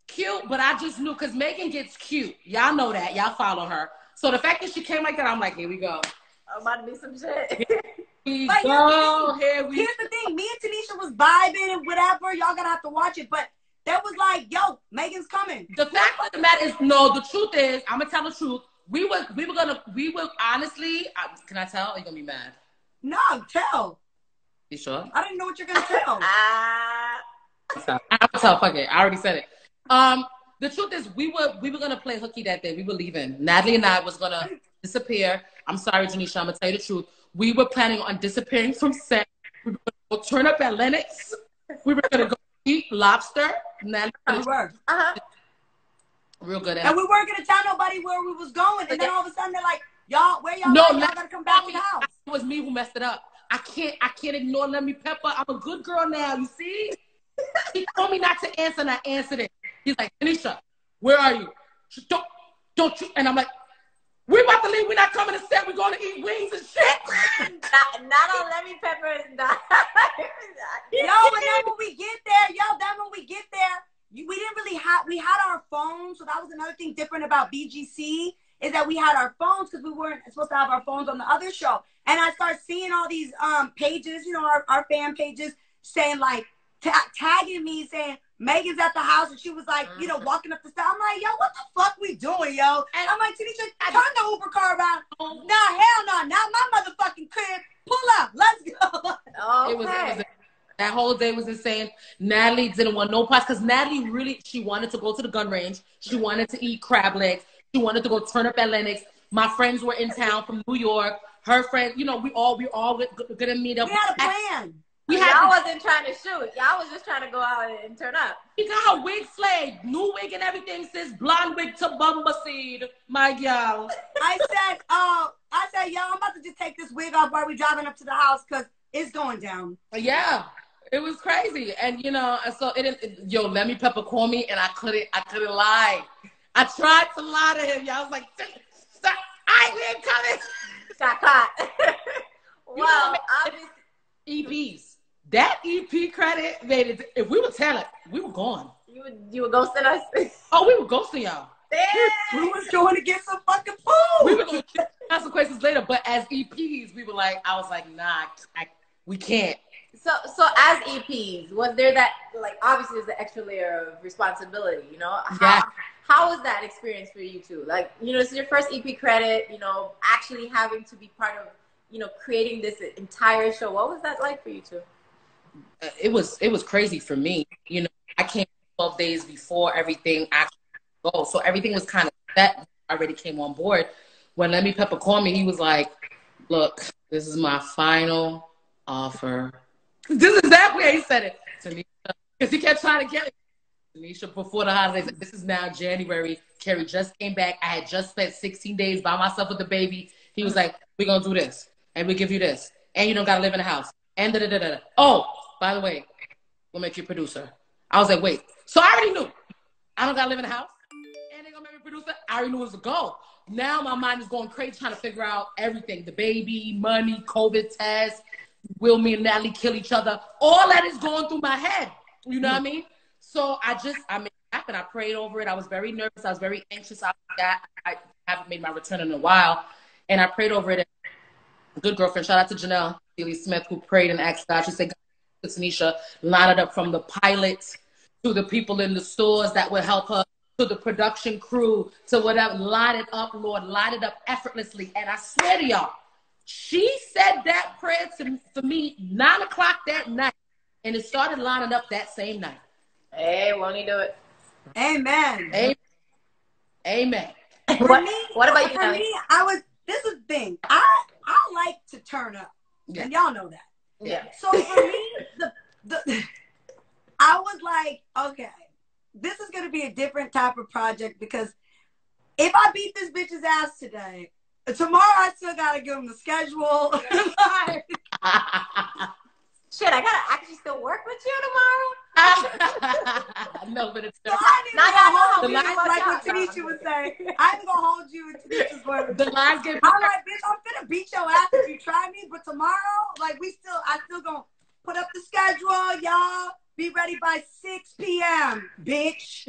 cute, but I just knew because Megan gets cute. Y'all know that. Y'all follow her. So the fact that she came like that, I'm like, here we go. I'm about to be some shit. Here we But go. Here's the thing. Me and Tanisha was vibing and whatever. Y'all going to have to watch it. But that was like, yo, Megan's coming. The fact of the matter is, no, the truth is, I'm going to tell the truth. We were honestly, can I tell? Are you going to be mad? No, tell. You sure? I didn't know what you're going to tell. I'll tell. Fuck it. I already said it. The truth is, we were gonna play hooky that day. We were leaving. Natalie and I was gonna disappear. I'm sorry, Janisha. I'm gonna tell you the truth. We were planning on disappearing from set. We were gonna go turn up at Lennox. We were gonna go eat lobster. Natalie, We were. real good. And we weren't gonna tell nobody where we was going. And then all of a sudden they're like, y'all, where y'all? No, y'all gotta come back to the house. It was me who messed it up. I can't ignore Let Me Pepper. I'm a good girl now. You see? He told me not to answer, and I answered it. He's like, Tanisha, where are you? Don't you? And I'm like, We about to leave. We're not coming to set. We're going to eat wings and shit. not on lemon peppers. Yo, but then when we get there, we didn't really have, we had our phones. So that was another thing different about BGC is that we had our phones because we weren't supposed to have our phones on the other show. And I started seeing all these pages, you know, our fan pages saying like, tagging me saying, Megan's at the house, and she was like, you know, walking up the stairs. I'm like, yo, what the fuck we doing, yo? And I'm like, Tanisha, turn the Uber car around. Nah, hell no, not my motherfucking crib. Pull up, let's go. Okay. It was that whole day was insane. Natalie didn't want no parts because Natalie really, she wanted to go to the gun range. She wanted to eat crab legs. She wanted to go turn up at Lennox. My friends were in town from New York. Her friends, you know, we all gonna meet up. We had a plan. Y'all wasn't trying to shoot. Y'all was just trying to go out and turn up. You got her wig slayed, new wig and everything. Says blonde wig to bumba seed, my gal. I said, yo, I'm about to just take this wig off while we driving up to the house because it's going down. Yeah, it was crazy, and you know, so yo, Lemmy Pepper called me, and I couldn't lie. I tried to lie to him. Y'all was like, stop, we ain't coming. Got caught. Well, obviously, EPs. That EP credit made it. If we were telling, we were gone. You were ghosting us? Oh, we were ghosting y'all. We was going to get some fucking food. We were going to get consequences later, but as EPs, we were like, I was like, nah, we can't. So as EPs, was there that, like, obviously there's the extra layer of responsibility, you know? How was that experience for you two? Like, you know, this is your first EP credit, you know, actually having to be part of, you know, creating this entire show. What was that like for you two? It was crazy for me. You know, I came 12 days before everything actually go. So everything was kind of set. I already came on board. When Lemmy Pepper called me, he was like, look, this is my final offer. This is exactly how he said it to me. Because he kept trying to get it. Tanisha, before the holidays, this is now January. Carrie just came back. I had just spent 16 days by myself with the baby. He was like, we're going to do this. And we give you this. And you don't got to live in a house. And da-da-da-da. Oh, by the way, we'll make you a producer. I was like, wait. So I already knew. I don't got to live in a house. And they're going to make me a producer. I already knew it was a goal. Now my mind is going crazy trying to figure out everything. The baby, money, COVID test. Will me and Natalie kill each other? All that is going through my head. You know what I mean? So I made it happen. I prayed over it. I was very nervous. I was very anxious. I haven't made my return in a while. And I prayed over it. Good girlfriend. Shout out to Janelle Zeus Smith, who prayed and asked God. She said, God, Tanisha, line it up from the pilot to the people in the stores that would help her, to the production crew, to whatever. Line it up, Lord. Line it up effortlessly. And I swear to y'all, she said that prayer for me 9 o'clock that night. And it started lining up that same night. Hey, won't he do it? Amen. Amen. What about you, For me, this is the thing. I like to turn up. Yeah. And y'all know that. Yeah. So for me, I was like, okay, this is going to be a different type of project because if I beat this bitch's ass today, tomorrow I still got to give him the schedule. Shit, I gotta actually still work with you tomorrow. No, but it's so I ain't gonna hold you, like what Tanisha was saying. I ain't gonna hold you, and Tanisha's going. The lines get. I'm like, bitch, I'm finna beat your ass if you try me. But tomorrow, like, I still gonna put up the schedule, y'all. Be ready by 6 p.m., bitch.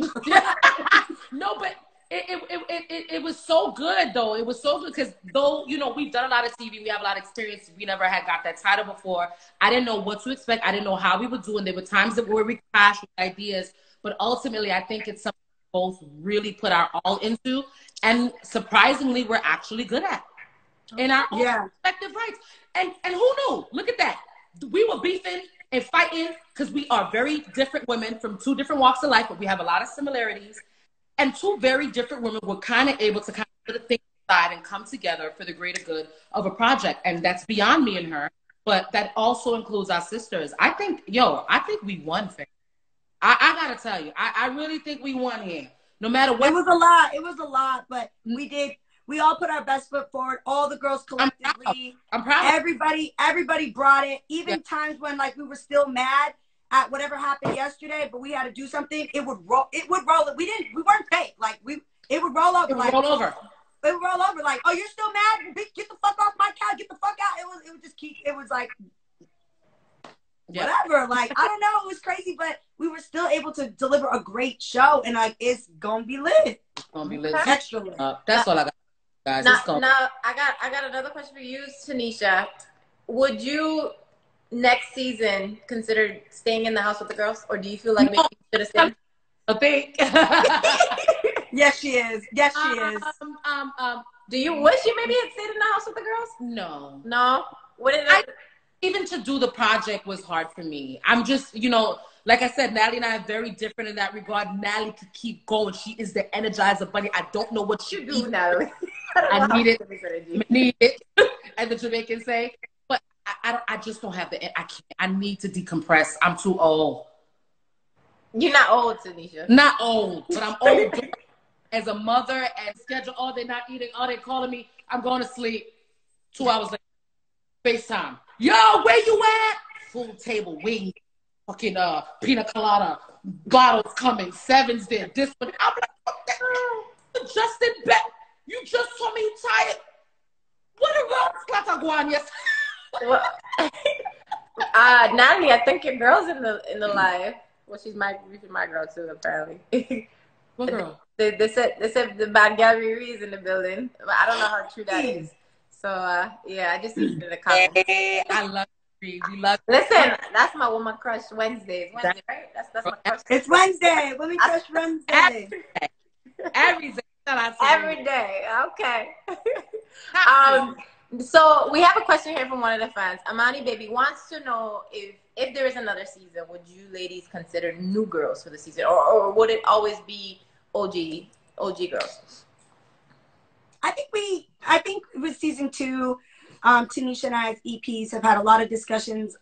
No, but. It was so good though. It was so good because though, you know, we've done a lot of TV, we have a lot of experience. We never had got that title before. I didn't know what to expect. I didn't know how we would do, and there were times that we clashed with ideas. But ultimately, I think it's something we both really put our all into, and surprisingly, we're actually good at in our own respective rights. And who knew? Look at that. We were beefing and fighting because we are very different women from two different walks of life, but we have a lot of similarities. And two very different women were kind of able to kind of put a thing aside and come together for the greater good of a project. And that's beyond me and her, but that also includes our sisters. I think we won, fam. I got to tell you, I really think we won here. No matter what. It was a lot, but we all put our best foot forward. All the girls collectively. I'm proud. Everybody brought it. Even times when like we were still mad at whatever happened yesterday, but we had to do something. It would roll. We weren't fake. Like it would roll over. It would roll over. It would roll over. like, "Oh, you're still mad? Bitch, get the fuck off my couch! Get the fuck out!" It would just keep. It was like, whatever. Like, I don't know. It was crazy, but we were still able to deliver a great show, and like, it's gonna be lit. It's gonna be lit. Extra lit. That's all I got, guys. Now, I got another question for you, Tanisha. Would you next season consider staying in the house with the girls, or do you feel like maybe you should have stayed? I think. Yes, she is. Yes, she is. Do you wish you maybe had stayed in the house with the girls? No. No. What did even to do the project was hard for me. I'm just, you know, like I said, Natalie and I are very different in that regard. Natalie could keep going. She is the energizer bunny. I don't know what she do, Natalie. I need it, as the Jamaicans say. But I just don't have the. I can't. I need to decompress. I'm too old. You're not old, Tanisha. Not old, but I'm old. As a mother and schedule all day not eating, all day calling me, I'm going to sleep. 2 hours later, FaceTime. Yo, where you at? Full table, wings, fucking pina colada, bottles coming, sevens there, this one. I'm like, what the hell? Just in bed. You just told me you tired. What a girl yes. Well, Natalie, I think your girl's in the live. Well, she's my girl too, apparently. What girl? They said the bad girl Riri is in the building, but I don't know how true that is. So yeah, I just used it in the comments. Hey, I love Riri. We love. Listen, that's my woman crush Wednesdays. Wednesday, right? That's my crush. It's Wednesday. Women crush Wednesday. Every day. Every day. Okay. So we have a question here from one of the fans. Amani Baby wants to know if there is another season, would you ladies consider new girls for the season, or would it always be OG girls? I think with season 2, Tanisha and I's EPs have had a lot of discussions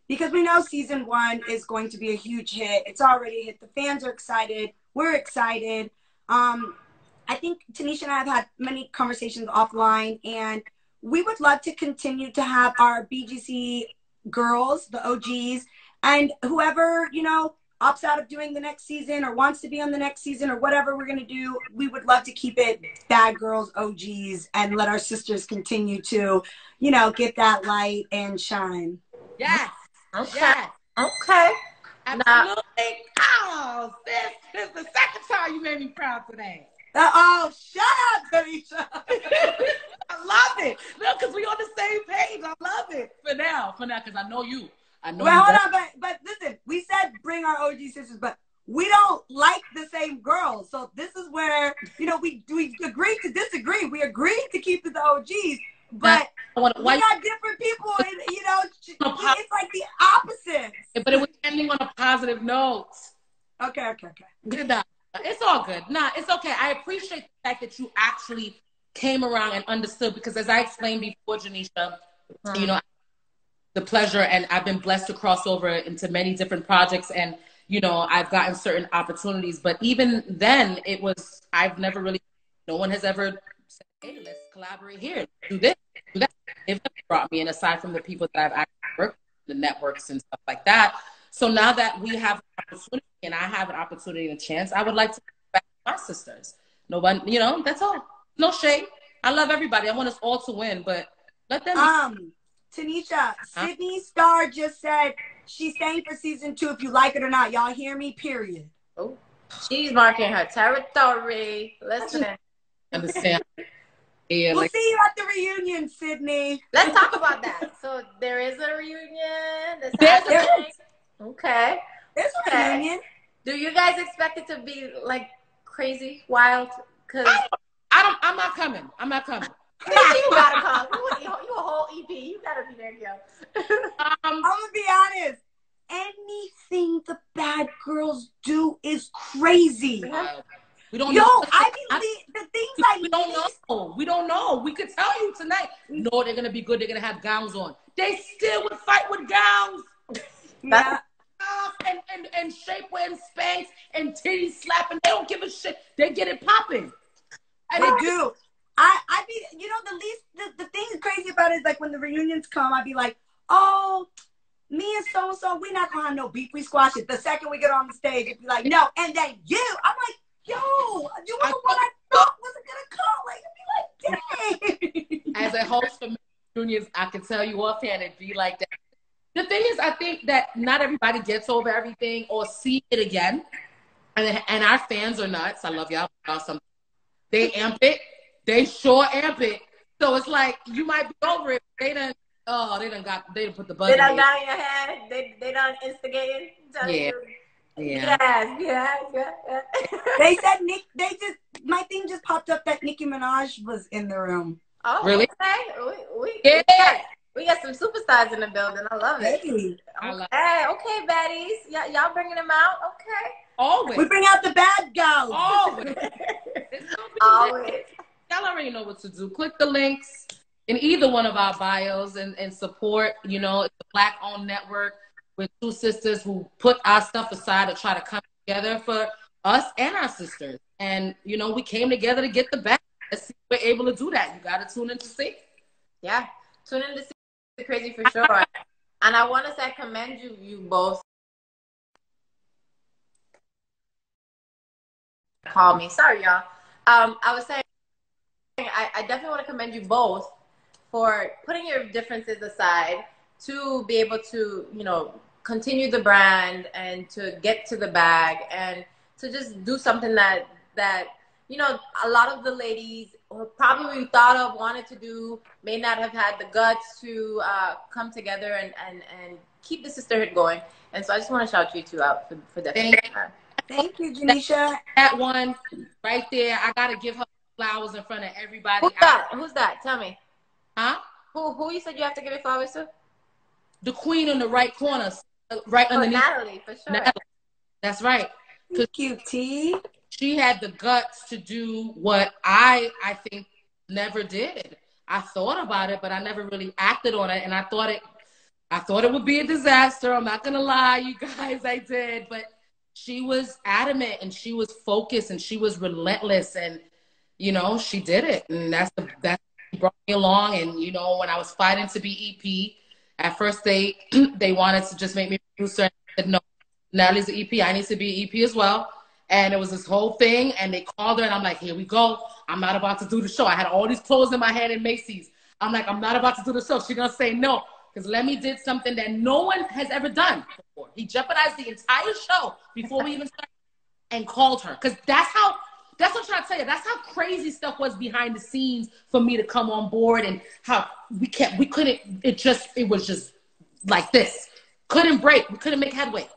because we know season 1 is going to be a huge hit. It's already hit. The fans are excited. We're excited. I think Tanisha and I have had many conversations offline, and we would love to continue to have our BGC girls, the OGs, and whoever, you know, opts out of doing the next season or wants to be on the next season or whatever we're going to do, we would love to keep it bad girls, OGs, and let our sisters continue to, you know, get that light and shine. Yes. Okay. Yes. Okay. Absolutely. Oh, this is the second time you made me proud today. Oh, shut up, Tanisha. I love it. No, because we on the same page. I love it. For now, because I know you. I know. Well, hold on, but listen, we said bring our OG sisters, but we don't like the same girls. So this is where, you know, we agreed to disagree. We agreed to keep it the OGs, but we got different people, and, you know, it's like the opposite. But it was ending on a positive note. Okay. It's all good. Nah, it's okay. I appreciate the fact that you actually came around and understood, because as I explained before, Janisha, you know, the pleasure, and I've been blessed to cross over into many different projects, and, you know, I've gotten certain opportunities, but even then I've never really, no one has ever said, hey, let's collaborate here, do this, do that. They've never brought me in, aside from the people that I've actually worked with, the networks and stuff like that. So now that we have an opportunity, and I have an opportunity and a chance, I would like to back my sisters. No one, you know, that's all. No shade. I love everybody. I want us all to win, but let them. Tanisha, Sydney Starr just said she's staying for season 2 if you like it or not. Y'all hear me? Period. Oh, she's marking her territory. Listen. Understand. Yeah, we'll see you at the reunion, Sydney. Let's talk about that. So there is a reunion. Okay. There's a reunion. Do you guys expect it to be like crazy, wild? Cause I'm not coming. I'm not coming. You gotta come. You a whole EP. You gotta be there, yo. I'm gonna be honest. Anything the bad girls do is crazy. We don't know. I mean, the things we don't know. We don't know. We could tell you tonight. No, they're gonna be good. They're gonna have gowns on. They still would fight with gowns. Yeah. And shapewear and Spanx and titties slapping. They don't give a shit. They get it popping. They do. I be, you know, the thing crazy about it is like when the reunions come, I'd be like, oh, me and so-and-so, we're not gonna have no beef. We squash it. The second we get on the stage, it'd be like, no. And then you, I'm like, yo, you were the one I thought wasn't gonna come. Like, it'd be like, a host for Miss Juniors, I can tell you offhand it'd be like that. The thing is, I think that not everybody gets over everything or see it again. And our fans are nuts. I love y'all. They amp it. They sure amp it. So it's like you might be over it. They done put the buzz. They done got in your head. They done instigated. Yeah. Yes. They said my thing just popped up that Nicki Minaj was in the room. Oh, really? Okay. We got some superstars in the building. I love it. Hey. Okay, baddies. Y'all bringing them out? Okay. Always. We bring out the bad girls. Always. Always. Y'all already know what to do. Click the links in either one of our bios and support. You know, it's a Black-owned network with two sisters who put our stuff aside to try to come together for us and our sisters. And, you know, we came together to get the best. Let's see if we're able to do that. You got to tune in to see. Yeah. Tune in to see Crazy for sure. And I want to say I commend you both. Call me. Sorry, y'all. I was saying I definitely want to commend you both for putting your differences aside to be able to, you know, continue the brand and to get to the bag and to just do something that you know, a lot of the ladies probably thought of, wanted to do, may not have had the guts to come together and keep the sisterhood going. And so I just want to shout you two out for definitely. Thank you, Janisha. That one right there, I got to give her flowers in front of everybody. Who's that? Tell me. Huh? Who you said you have to give your flowers to? The queen in the right corner, right underneath. Natalie, for sure. Natalie. That's right. Thank you, T. She had the guts to do what I think never did. I thought about it, but I never really acted on it. And I thought it would be a disaster. I'm not gonna lie, you guys, I did. But she was adamant and she was focused and she was relentless, and you know, she did it. And that's brought me along. And you know, when I was fighting to be EP, at first they wanted to just make me producer, and I said, no, Natalie's an EP, I need to be EP as well. And it was this whole thing, and they called her, and I'm like, here we go. I'm not about to do the show. I had all these clothes in my hand in Macy's. I'm like, I'm not about to do the show. She's going to say no, because Lemmy did something that no one has ever done before. He jeopardized the entire show before we even started and called her. Because that's what I'm trying to tell you. That's how crazy stuff was behind the scenes for me to come on board, and how it was just like this. Couldn't break. We couldn't make headway.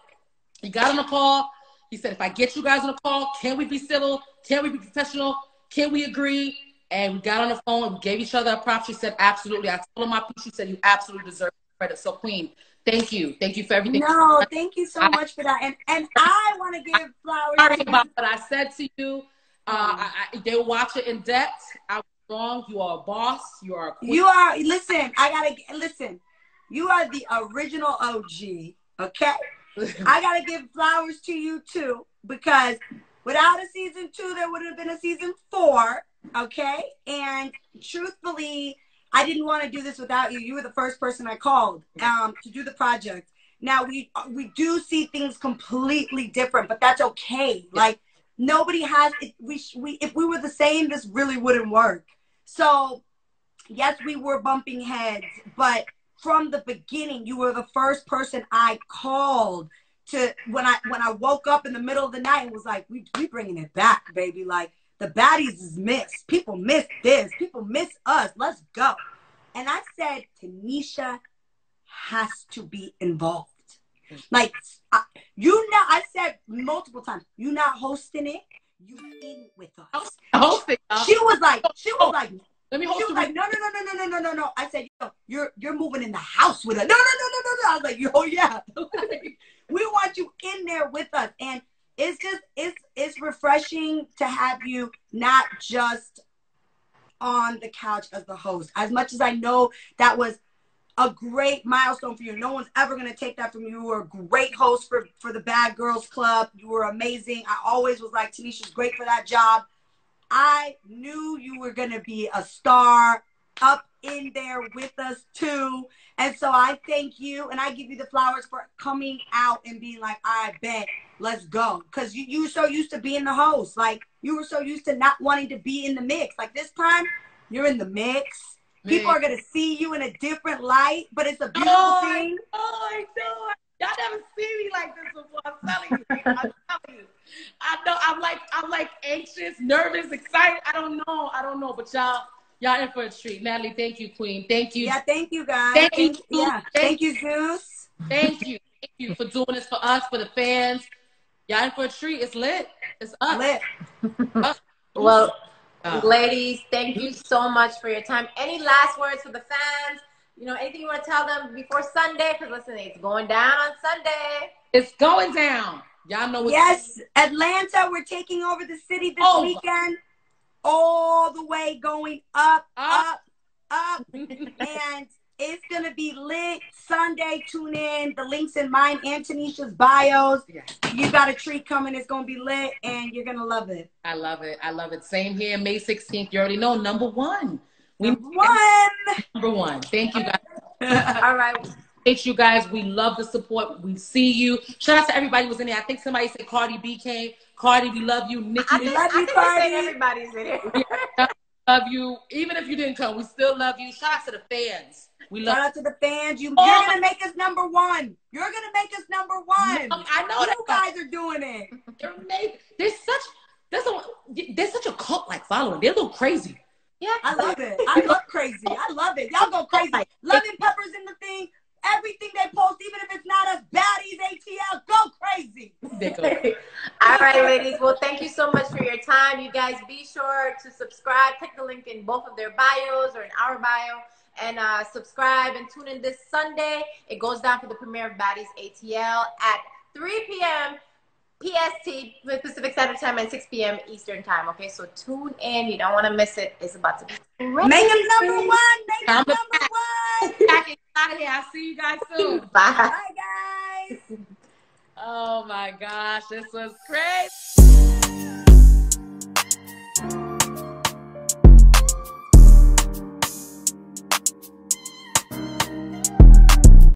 He got on the call. He said, if I get you guys on a call, can we be civil? Can we be professional? Can we agree? And we got on the phone and we gave each other a prop. She said, absolutely. I told her my piece. She said, you absolutely deserve credit. So, Queen, thank you. Thank you for everything. No, thank you so much for that. And I want to give flowers. Sorry about what I said to you. They will watch it in depth. I was wrong. You are a boss. You are a queen. You are, listen, you are the original OG, okay? I gotta give flowers to you too, because without a season 2, there would have been a season 4, okay? And truthfully, I didn't want to do this without you. You were the first person I called to do the project. Now we do see things completely different, but that's okay. Like nobody has. If we were the same, this really wouldn't work. So yes, we were bumping heads, but from the beginning, you were the first person I called to when I woke up in the middle of the night and was like, we bringing it back, baby. Like the baddies is missed. People miss this. People miss us. Let's go. And I said, Tanisha has to be involved. Like, I said multiple times, you not hosting it. You in with us. Hosting. She was like, let me host she was like, no. I said, yo, you're moving in the house with us. No. I was like, yo, yeah. We want you in there with us. And it's refreshing to have you not just on the couch as the host. As much as I know that was a great milestone for you. No one's ever going to take that from you. You were a great host for the Bad Girls Club. You were amazing. I always was like, Tanisha's great for that job. I knew you were going to be a star up in there with us too. And so I thank you and I give you the flowers for coming out and being like, I bet, let's go. Because you were so used to being the host. Like, you were so used to not wanting to be in the mix. Like, this time, you're in the mix. People are going to see you in a different light, but it's a beautiful thing. I know. Y'all never see me like this before. I'm telling you. I'm telling you. I know. I'm like anxious, nervous, excited. I don't know. But y'all in for a treat. Natalie, thank you, Queen. Thank you. Yeah, thank you, guys. Thank you. Yeah. Thank you, Zeus. Thank you. Thank you for doing this for us, for the fans. Y'all in for a treat. It's lit. It's up. Lit. Well, ladies, thank you so much for your time. Any last words for the fans? You know, anything you want to tell them before Sunday? Because listen, it's going down on Sunday. It's going down. Y'all know what's Yes, Atlanta, we're taking over the city this weekend. All the way going up. And it's going to be lit Sunday. Tune in. The link's in mine and Tanisha's bios. Yeah. You got a treat coming. It's going to be lit, and you're going to love it. I love it. I love it. Same here. May 16th. You already know. Number one. Number one. Thank you, guys. All right. Thanks, you guys. We love the support. We see you. Shout out to everybody who was in there. I think somebody said Cardi B came. Cardi, we love you. Nikki, we love you, Cardi. Everybody's in here. We love you. Even if you didn't come, we still love you. Shout out to the fans. We love Shout out to the fans. You're going to make us number one. You're going to make us number one. I know that. You guys are doing it. There's such a cult-like following. They're a little crazy. Yeah, I love it. I love crazy. I love it. Y'all go crazy. Loving Peppers in the thing. Everything they post, even if it's not us, Baddies ATL, go crazy. All right, ladies. Well, thank you so much for your time. You guys be sure to subscribe. Click the link in both of their bios or in our bio. And subscribe and tune in this Sunday. It goes down for the premiere of Baddies ATL at 3 p.m. PST, Pacific Standard Time, and 6 p.m. Eastern Time. Okay, so tune in. You don't want to miss it. It's about to be crazy. Make them number one. Make them number one. Back out of here. I'll see you guys soon. Bye. Bye, guys. Oh, my gosh. This was crazy.